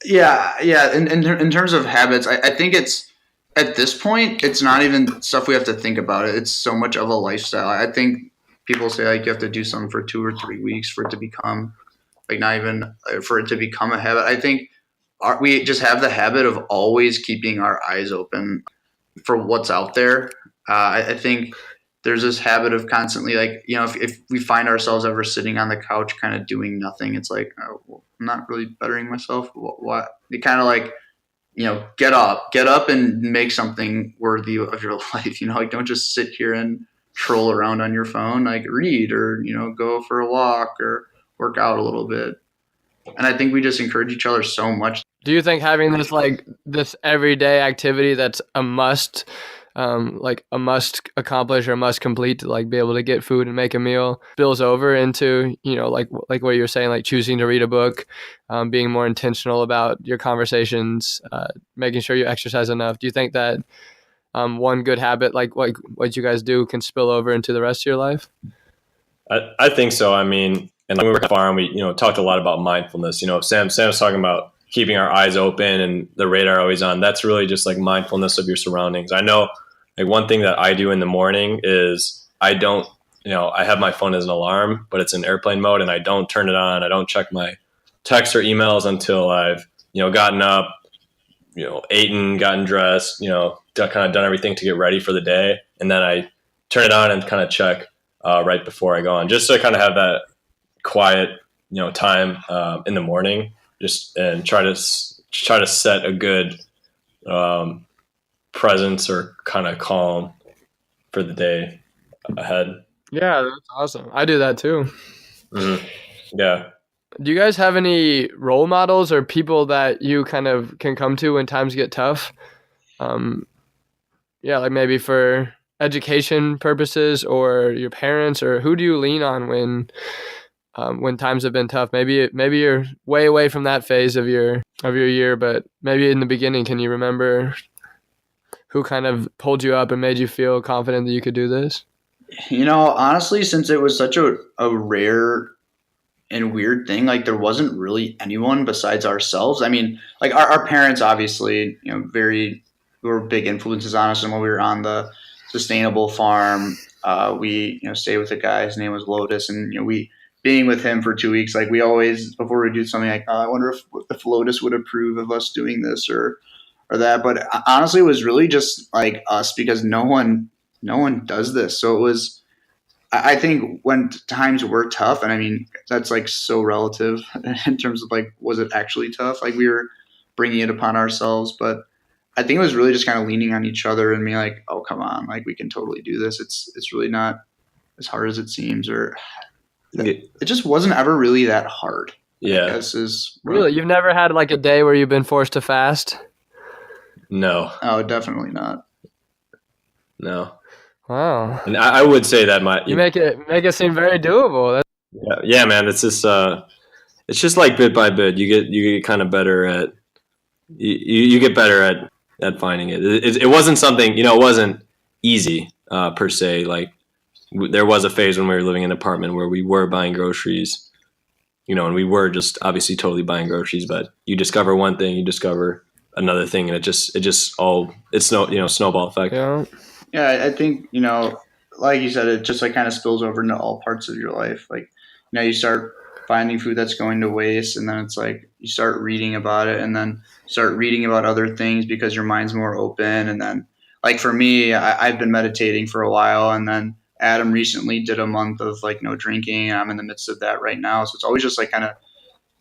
Yeah. In terms of habits, I think it's, at this point, it's not even stuff we have to think about. It's so much of a lifestyle. I think people say like you have to do something for 2 or 3 weeks for it to become like not even for it to become a habit. I think we just have the habit of always keeping our eyes open for what's out there. I think there's this habit of constantly like, if we find ourselves ever sitting on the couch kind of doing nothing, it's like, oh, well, I'm not really bettering myself. What? You kind of like, get up and make something worthy of your life. Like don't just sit here and troll around on your phone, like read or, go for a walk or work out a little bit. And I think we just encourage each other so much. Do you think having this everyday activity that's a must, like a must accomplish or must complete to like be able to get food and make a meal spills over into, like what you're saying, like choosing to read a book, being more intentional about your conversations, making sure you exercise enough? Do you think that one good habit like what you guys do can spill over into the rest of your life? I think so. I mean, and when we were at the farm, we talked a lot about mindfulness. Sam was talking about keeping our eyes open and the radar always on. That's really just like mindfulness of your surroundings. I know like one thing that I do in the morning is I don't, I have my phone as an alarm, but it's in airplane mode and I don't turn it on. I don't check my texts or emails until I've, gotten up, eaten, gotten dressed, kind of done everything to get ready for the day. And then I turn it on and kind of check right before I go on, just to kind of have that quiet, time in the morning, just and try to set a good presence or kind of calm for the day ahead. Yeah, that's awesome. I do that too. Mm-hmm. Yeah. Do you guys have any role models or people that you kind of can come to when times get tough? Yeah, like maybe for education purposes or your parents, or who do you lean on when times have been tough? Maybe you're way away from that phase of your year, but maybe in the beginning, can you remember who kind of pulled you up and made you feel confident that you could do this? Honestly, since it was such a rare and weird thing, like there wasn't really anyone besides ourselves. I mean, like our parents obviously, were big influences on us. And when we were on the sustainable farm, we, stayed with a guy, his name was Lotus, and, we being with him for 2 weeks, like we always, before we do something like, I wonder if Lotus would approve of us doing this or that. But honestly, it was really just like us because no one does this. So it was, I think when times were tough, and I mean, that's like so relative in terms of like, was it actually tough? Like we were bringing it upon ourselves, but I think it was really just kind of leaning on each other and being like, oh, come on, like we can totally do this. It's really not as hard as it seems, or it just wasn't ever really that hard. Yeah. I guess is really, you've never had like a day where you've been forced to fast? No. Oh, definitely not. No. Wow. And I would say that you make it seem very doable. Yeah, man. It's just like bit by bit. You get kind of better at you get better at finding it. It wasn't something, it wasn't easy per se. Like there was a phase when we were living in an apartment where we were buying groceries, and we were just obviously totally buying groceries. But you discover one thing, you discover another thing, and it's snowball effect. Yeah. Yeah, I think, like you said, it just like kind of spills over into all parts of your life. Like, you start finding food that's going to waste, and then it's like you start reading about it, and then start reading about other things because your mind's more open. And then, like for me, I've been meditating for a while, and then Adam recently did a month of like no drinking, and I'm in the midst of that right now. So it's always just like kind of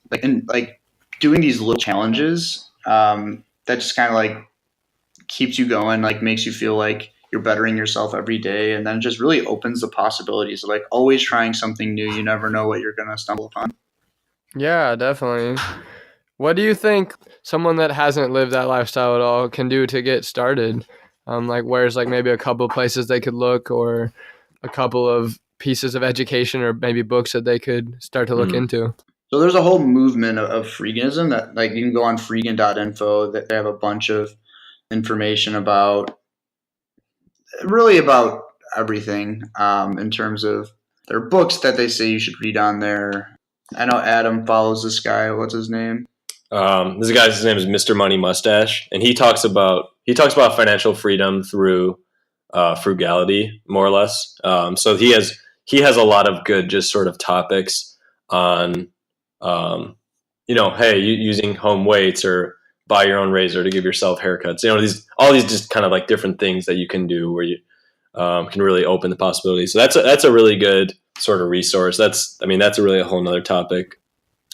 like doing these little challenges that just kind of like keeps you going, like makes you feel like you're bettering yourself every day. And then it just really opens the possibilities of like always trying something new. You never know what you're going to stumble upon. Yeah, definitely. What do you think someone that hasn't lived that lifestyle at all can do to get started? Like where's like maybe a couple of places they could look, or a couple of pieces of education, or maybe books that they could start to look into? So there's a whole movement of freeganism that like you can go on freegan.info that they have a bunch of information about really about everything in terms of their books that they say you should read on there. I know Adam follows this guy. What's his name? This guy's name is Mr. Money Mustache, and he talks about financial freedom through frugality, more or less. So he has a lot of good just sort of topics on, hey, using home weights or buy your own razor to give yourself haircuts. All these just kind of like different things that you can do where you can really open the possibilities. So that's a really good sort of resource. That's really a whole nother topic.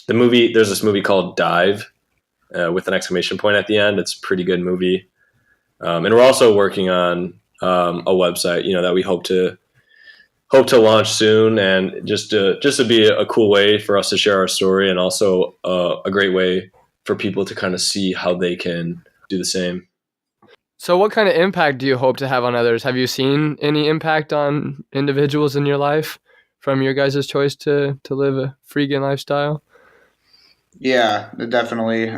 There's this movie called Dive with an exclamation point at the end. It's a pretty good movie. And we're also working on a website, that we hope to launch soon, and just to be a cool way for us to share our story, and also a great way for people to kind of see how they can do the same. So what kind of impact do you hope to have on others? Have you seen any impact on individuals in your life from your guys' choice to live a freegan lifestyle? Yeah, definitely.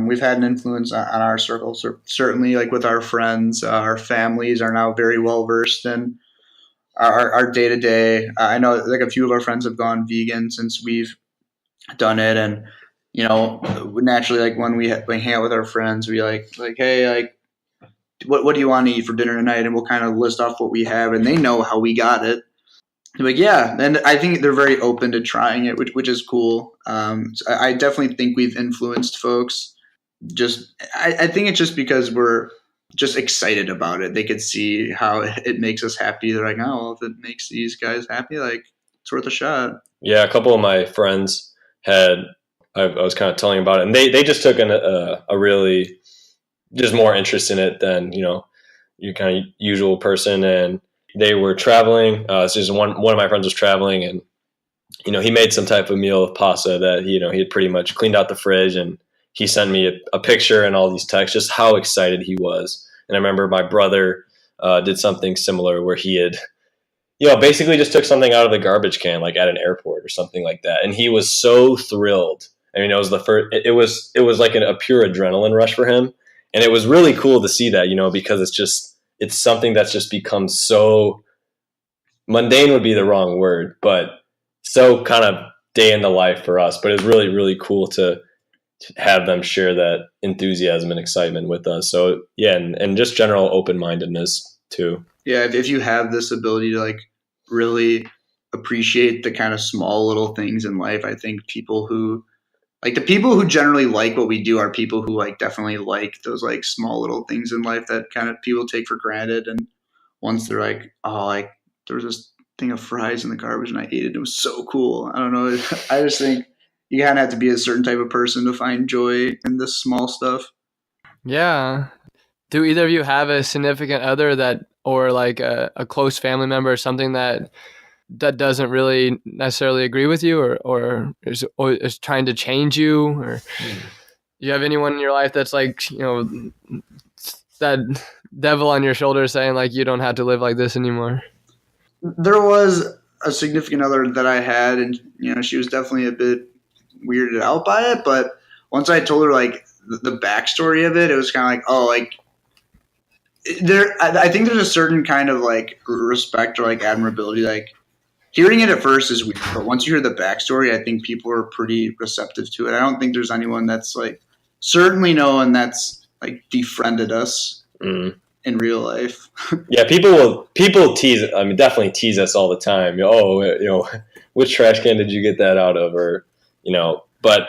We've had an influence on our circles, certainly like with our friends. Our families are now very well versed in our day-to-day. I know like a few of our friends have gone vegan since we've done it. And, naturally, like when we hang out with our friends, we like, hey, like, what do you want to eat for dinner tonight? And we'll kind of list off what we have, and they know how we got it. Like, yeah, and I think they're very open to trying it, which is cool. So I definitely think we've influenced folks. I think it's just because we're just excited about it. They could see how it makes us happy. They're like, oh, well, if it makes these guys happy, like it's worth a shot. Yeah, a couple of my friends I was kind of telling about it, and they just took a really just more interest in it than your kind of usual person. And they were traveling. So just one of my friends was traveling, and he made some type of meal of pasta that he had pretty much cleaned out the fridge, and he sent me a picture and all these texts, just how excited he was. And I remember my brother did something similar where he had, basically just took something out of the garbage can, like at an airport or something like that, and he was so thrilled. I mean, it was the first. It was like a pure adrenaline rush for him, and it was really cool to see that, because it's something that's just become so mundane would be the wrong word, but so kind of day in the life for us. But it's really, really cool to have them share that enthusiasm and excitement with us. So yeah, and just general open-mindedness too. Yeah, if you have this ability to like really appreciate the kind of small little things in life, I think the people who generally like what we do are people who like definitely like those like small little things in life that kind of people take for granted. And once they're like, oh, like there was this thing of fries in the garbage and I ate it. It was so cool. I don't know. I just think you kind of have to be a certain type of person to find joy in this small stuff. Yeah. Do either of you have a significant other or like a close family member or something that doesn't really necessarily agree with you, or is trying to change you, or do you have anyone in your life that's like, that devil on your shoulder saying like, you don't have to live like this anymore? There was a significant other that I had, and she was definitely a bit weirded out by it, but once I told her like the backstory of it, it was kind of like, oh, like I think there's a certain kind of like respect or like admirability. Like hearing it at first is weird, but once you hear the backstory, I think people are pretty receptive to it. I don't think there's anyone that's like, certainly no one that's like defriended us in real life. Yeah, people tease. I mean, definitely tease us all the time. Which trash can did you get that out of, or but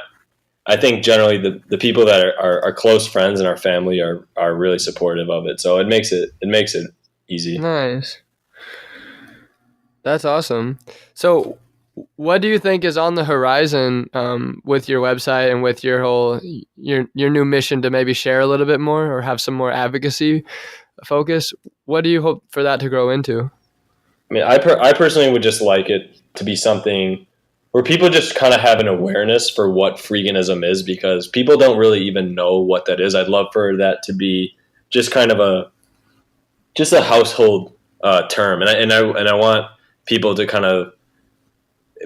I think generally the people that are close friends in our family are really supportive of it. So it makes it easy. Nice. That's awesome. So What do you think is on the horizon with your website and with your whole your new mission to maybe share a little bit more or have some more advocacy focus? What do you hope for that to grow into? I mean, I personally would just like it to be something where people just kind of have an awareness for what freeganism is, because people don't really even know what that is. I'd love for that to be just kind of a household term, and I want people to kind of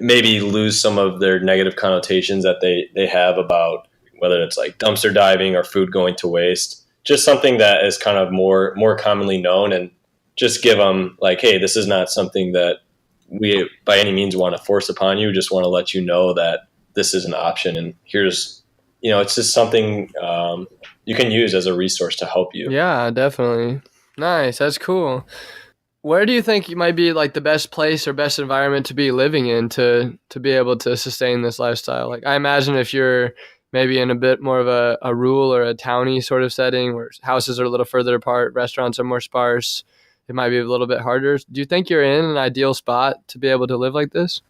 maybe lose some of their negative connotations that they have about whether it's like dumpster diving or food going to waste. Just something that is kind of more commonly known, and just give them like, hey, this is not something that we by any means want to force upon you. Just want to let you know that this is an option, and here's, it's just something you can use as a resource to help you. Yeah, definitely. Nice. That's cool. Where do you think you might be like the best place or best environment to be living in to be able to sustain this lifestyle? Like I imagine if you're maybe in a bit more of a rural or a towny sort of setting where houses are a little further apart, restaurants are more sparse, it might be a little bit harder. Do you think you're in an ideal spot to be able to live like this?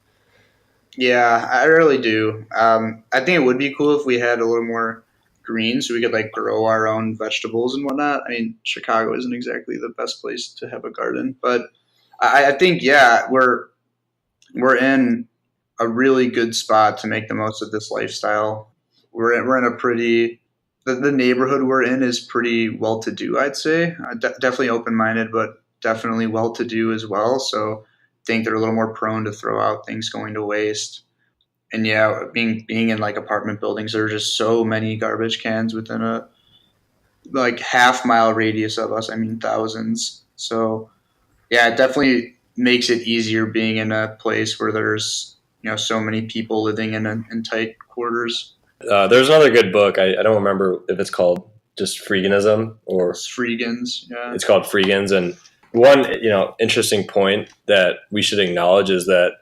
Yeah, I really do. I think it would be cool if we had a little more green so we could like grow our own vegetables and whatnot. I mean, Chicago isn't exactly the best place to have a garden, but I think yeah, we're in a really good spot to make the most of this lifestyle. We're in a pretty the neighborhood we're in is pretty well to do, I'd say. Definitely open minded, but definitely well to do as well. So I think they're a little more prone to throw out things going to waste. And yeah, being in like apartment buildings, there are just so many garbage cans within a like half-mile radius of us. I mean, thousands. So yeah, it definitely makes it easier being in a place where there's so many people living in tight quarters. There's another good book. I don't remember if it's called just Freeganism or It's Freegans, yeah. it's called Freegans. And one, interesting point that we should acknowledge is that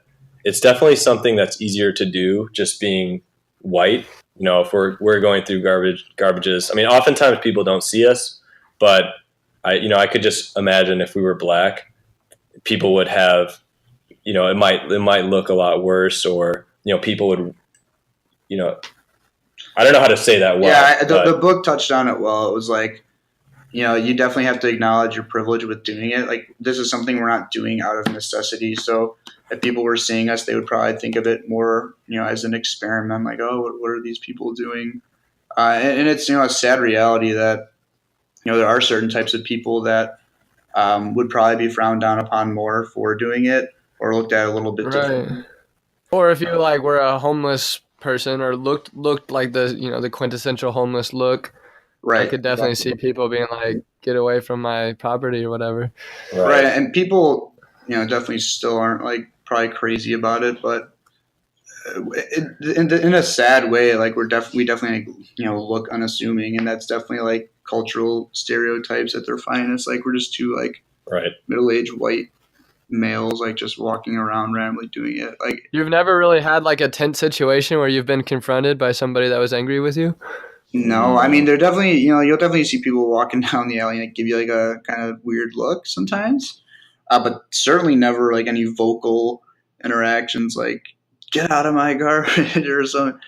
it's definitely something that's easier to do just being white. If we're going through garbages. I mean, oftentimes people don't see us, but I could just imagine if we were black, people would have, it might look a lot worse, or people would, I don't know how to say that well. Yeah, the book touched on it well. It was like, you definitely have to acknowledge your privilege with doing it. Like, this is something we're not doing out of necessity. So if people were seeing us, they would probably think of it more, as an experiment. Like, oh, what are these people doing? And it's, a sad reality that, there are certain types of people that would probably be frowned down upon more for doing it or looked at a little bit differently. Or if you like were a homeless person or looked like the quintessential homeless look, Right. I could definitely see people being like, get away from my property or whatever. Right. And people, definitely still aren't like probably crazy about it, but in a sad way, like we definitely look unassuming, and that's definitely like cultural stereotypes at their finest. Like we're just two like middle-aged white males like just walking around randomly doing it. Like, you've never really had like a tense situation where you've been confronted by somebody that was angry with you? no, I mean, they're definitely, you'll definitely see people walking down the alley and like, give you like a kind of weird look sometimes, but certainly never like any vocal interactions like get out of my garbage or something.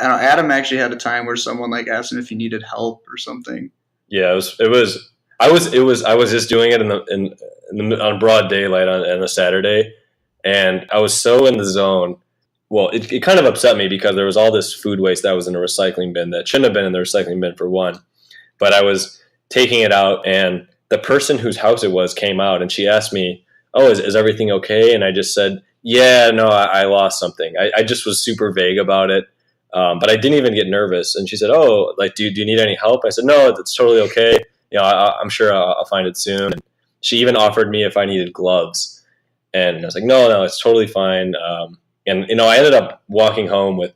I don't know, Adam actually had a time where someone like asked him if he needed help or something. Yeah, I was just doing it on broad daylight on a Saturday, and I was so in the zone. Well, it kind of upset me because there was all this food waste that was in a recycling bin that shouldn't have been in the recycling bin, for one. But I was taking it out, and the person whose house it was came out, and she asked me, "Oh, is everything okay?" And I just said, "Yeah, no, I lost something." I just was super vague about it. But I didn't even get nervous. And she said, "Oh, like, do you need any help?" I said, "No, it's totally okay. I'm sure I'll find it soon." And she even offered me if I needed gloves. And I was like, no, it's totally fine. And I ended up walking home with,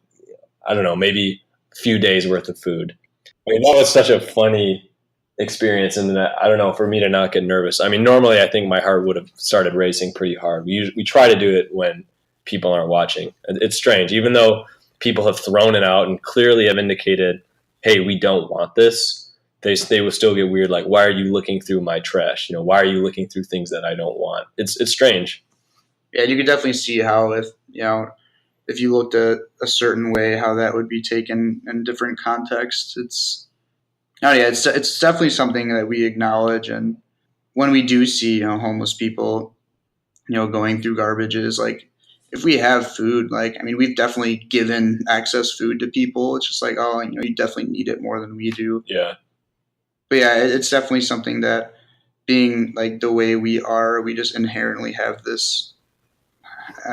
I don't know, maybe a few days worth of food. I mean, that was such a funny experience. And that, I don't know, for me to not get nervous. I mean, normally I think my heart would have started racing pretty hard. We try to do it when people aren't watching. It's strange, even though people have thrown it out and clearly have indicated, hey, we don't want this. They will still get weird. Like, why are you looking through my trash? Why are you looking through things that I don't want? It's strange. Yeah, you could definitely see how if you looked at a certain way, how that would be taken in different contexts. It's definitely something that we acknowledge, and when we do see homeless people going through garbages, like if we have food, like I mean we've definitely given access food to people. It's just like, oh, you definitely need it more than we do. Yeah. But yeah, it's definitely something that, being like the way we are, we just inherently have this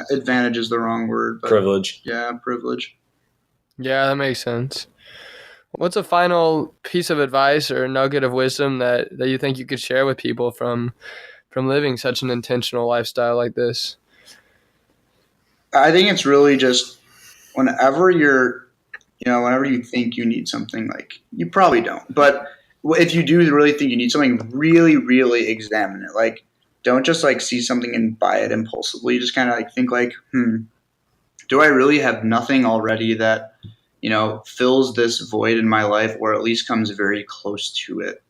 advantage is the wrong word, but Privilege. yeah, privilege. Yeah, that makes sense. What's a final piece of advice or nugget of wisdom that you think you could share with people from living such an intentional lifestyle like this? I think it's really just whenever whenever you think you need something, like you probably don't, but if you do really think you need something, really, really examine it. Like, don't just like see something and buy it impulsively. Just kind of like think like, do I really have nothing already that fills this void in my life, or at least comes very close to it?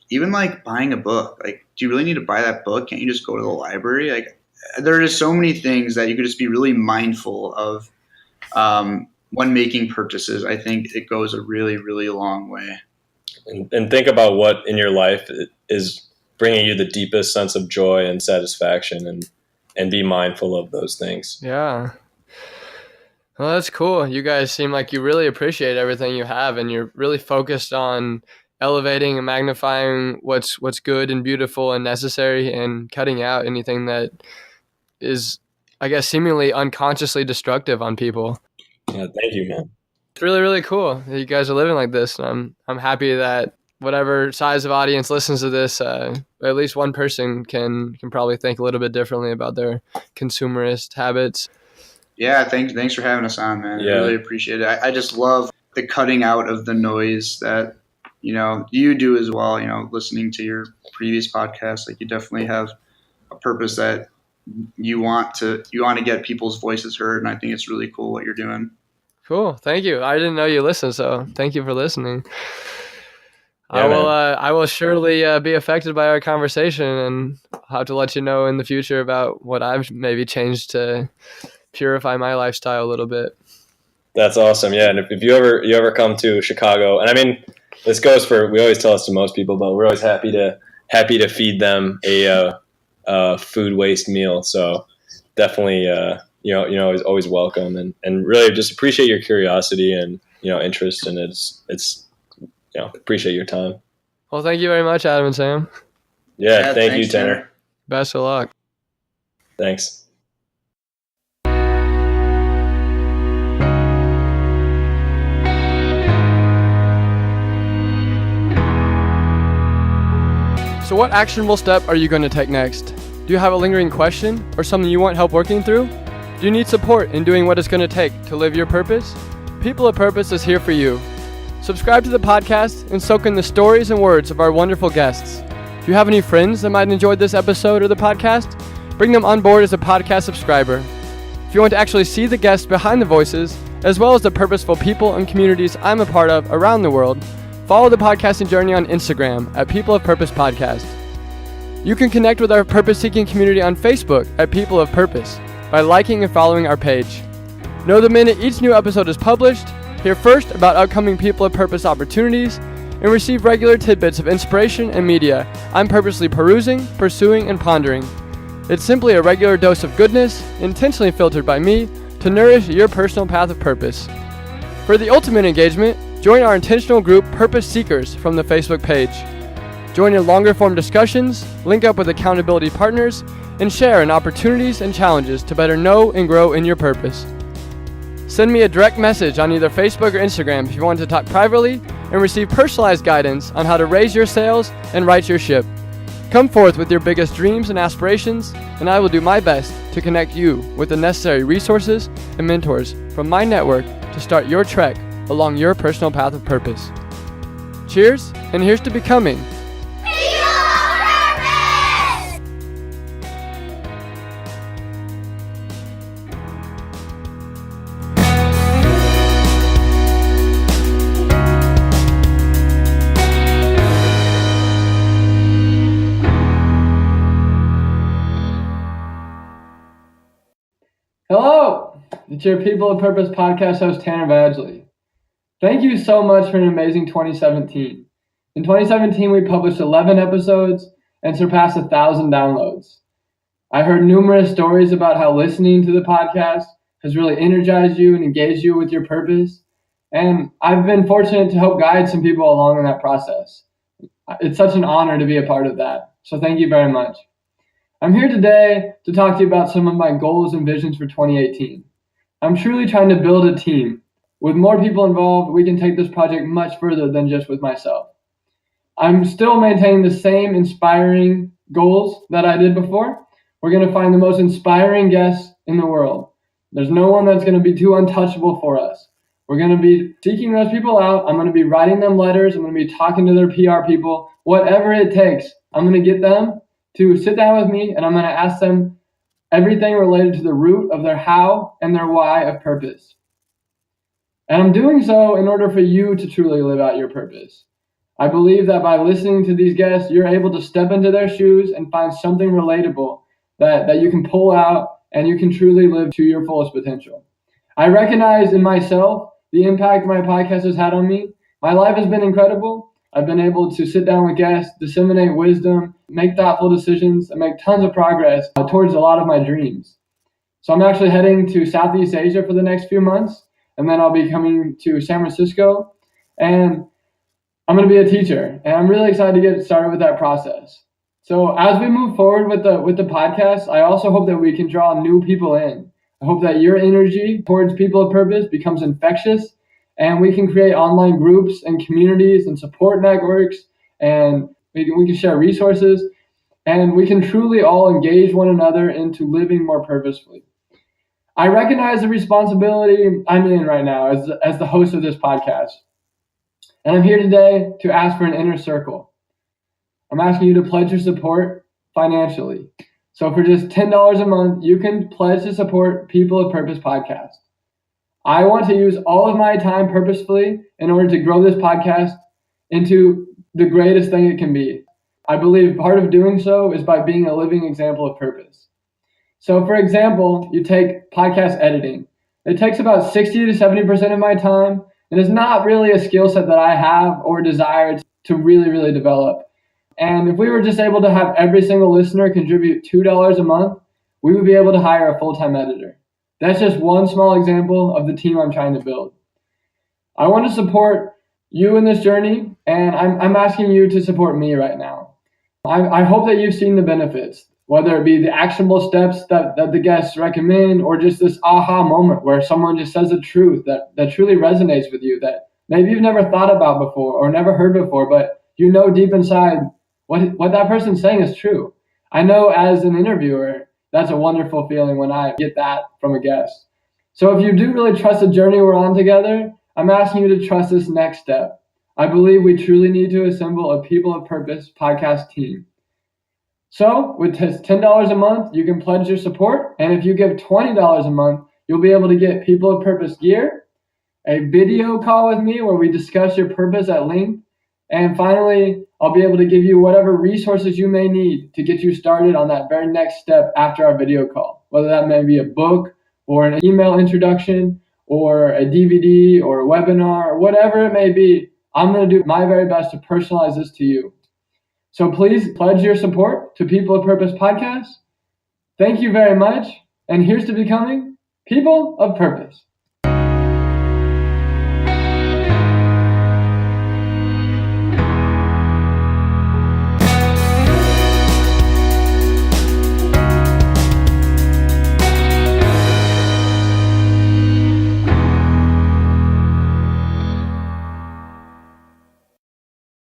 Even like buying a book, like, do you really need to buy that book? Can't you just go to the library? Like, there are just so many things that you could just be really mindful of when making purchases. I think it goes a really, really long way. And think about what in your life is bringing you the deepest sense of joy and satisfaction, and be mindful of those things. Yeah. Well, that's cool. You guys seem like you really appreciate everything you have, and you're really focused on elevating and magnifying what's good and beautiful and necessary, and cutting out anything that is, I guess, seemingly unconsciously destructive on people. Yeah, thank you, man. It's really, really cool that you guys are living like this. And I'm happy that whatever size of audience listens to this, at least one person can probably think a little bit differently about their consumerist habits. Yeah, thanks for having us on, man. Yeah. I really appreciate it. I just love the cutting out of the noise that you do as well. Listening to your previous podcast, like you definitely have a purpose that you want to get people's voices heard, and I think it's really cool what you're doing. Cool, thank you. I didn't know you listened, so thank you for listening. Yeah, I will surely be affected by our conversation, and I'll have to let you know in the future about what I've maybe changed to purify my lifestyle a little bit. That's awesome. Yeah, and if you ever come to Chicago, and I mean, this goes for, we always tell this to most people, but we're always happy to feed them a food waste meal. So definitely, always welcome, and really just appreciate your curiosity and interest, and it's appreciate your time. Well, thank you very much, Adam and Sam. Yeah, thank thanks, you, Tanner. Best of luck. Thanks. So what actionable step are you going to take next? Do you have a lingering question or something you want help working through? Do you need support in doing what it's going to take to live your purpose? People of Purpose is here for you. Subscribe to the podcast and soak in the stories and words of our wonderful guests. Do you have any friends that might enjoy this episode or the podcast? Bring them on board as a podcast subscriber. If you want to actually see the guests behind the voices, as well as the purposeful people and communities I'm a part of around the world, follow the podcasting journey on Instagram at People of Purpose Podcast. You can connect with our purpose-seeking community on Facebook at People of Purpose by liking and following our page. Know the minute each new episode is published, hear first about upcoming People of Purpose opportunities, and receive regular tidbits of inspiration and media I'm purposely perusing, pursuing, and pondering. It's simply a regular dose of goodness, intentionally filtered by me, to nourish your personal path of purpose. For the ultimate engagement, join our intentional group Purpose Seekers from the Facebook page. Join in longer form discussions, link up with accountability partners, and share in opportunities and challenges to better know and grow in your purpose. Send me a direct message on either Facebook or Instagram if you want to talk privately and receive personalized guidance on how to raise your sails and right your ship. Come forth with your biggest dreams and aspirations, and I will do my best to connect you with the necessary resources and mentors from my network to start your trek along your personal path of purpose. Cheers, and here's to becoming It's your People of Purpose podcast host, Tanner Badgley. Thank you so much for an amazing 2017. In 2017, we published 11 episodes and surpassed 1,000 downloads. I heard numerous stories about how listening to the podcast has really energized you and engaged you with your purpose. And I've been fortunate to help guide some people along in that process. It's such an honor to be a part of that. So thank you very much. I'm here today to talk to you about some of my goals and visions for 2018. I'm truly trying to build a team. With more people involved, we can take this project much further than just with myself. I'm still maintaining the same inspiring goals that I did before. We're going to find the most inspiring guests in the world. There's no one that's going to be too untouchable for us. We're going to be seeking those people out. I'm going to be writing them letters. I'm going to be talking to their PR people. Whatever it takes, I'm going to get them to sit down with me, and I'm going to ask them everything related to the root of their how and their why of purpose. And I'm doing so in order for you to truly live out your purpose. I believe that by listening to these guests, you're able to step into their shoes and find something relatable that you can pull out and you can truly live to your fullest potential. I recognize in myself the impact my podcast has had on me. My life has been incredible. I've been able to sit down with guests, disseminate wisdom, make thoughtful decisions, and make tons of progress towards a lot of my dreams. So I'm actually heading to Southeast Asia for the next few months, and then I'll be coming to San Francisco, and I'm going to be a teacher, and I'm really excited to get started with that process. So as we move forward with the podcast, I also hope that we can draw new people in. I hope that your energy towards People of Purpose becomes infectious, and we can create online groups and communities and support networks, and we can share resources, and we can truly all engage one another into living more purposefully. I recognize the responsibility I'm in right now as the host of this podcast. And I'm here today to ask for an inner circle. I'm asking you to pledge your support financially. So for just $10 a month, you can pledge to support People of Purpose podcast. I want to use all of my time purposefully in order to grow this podcast into the greatest thing it can be. I believe part of doing so is by being a living example of purpose. So for example, you take podcast editing. It takes about 60 to 70% of my time. It is not really a skill set that I have or desire to really, really develop. And if we were just able to have every single listener contribute $2 a month, we would be able to hire a full-time editor. That's just one small example of the team I'm trying to build. I want to support you in this journey, and I'm asking you to support me right now. I hope that you've seen the benefits, whether it be the actionable steps that the guests recommend, or just this aha moment where someone just says the truth that truly resonates with you, that maybe you've never thought about before or never heard before, but you know deep inside what that person's saying is true. I know as an interviewer, that's a wonderful feeling when I get that from a guest. So if you do really trust the journey we're on together, I'm asking you to trust this next step. I believe we truly need to assemble a People of Purpose podcast team. So with just $10 a month, you can pledge your support. And if you give $20 a month, you'll be able to get People of Purpose gear, a video call with me where we discuss your purpose at length. And finally, I'll be able to give you whatever resources you may need to get you started on that very next step after our video call, whether that may be a book or an email introduction or a DVD or a webinar, or whatever it may be. I'm going to do my very best to personalize this to you. So please pledge your support to People of Purpose podcast. Thank you very much. And here's to becoming People of Purpose.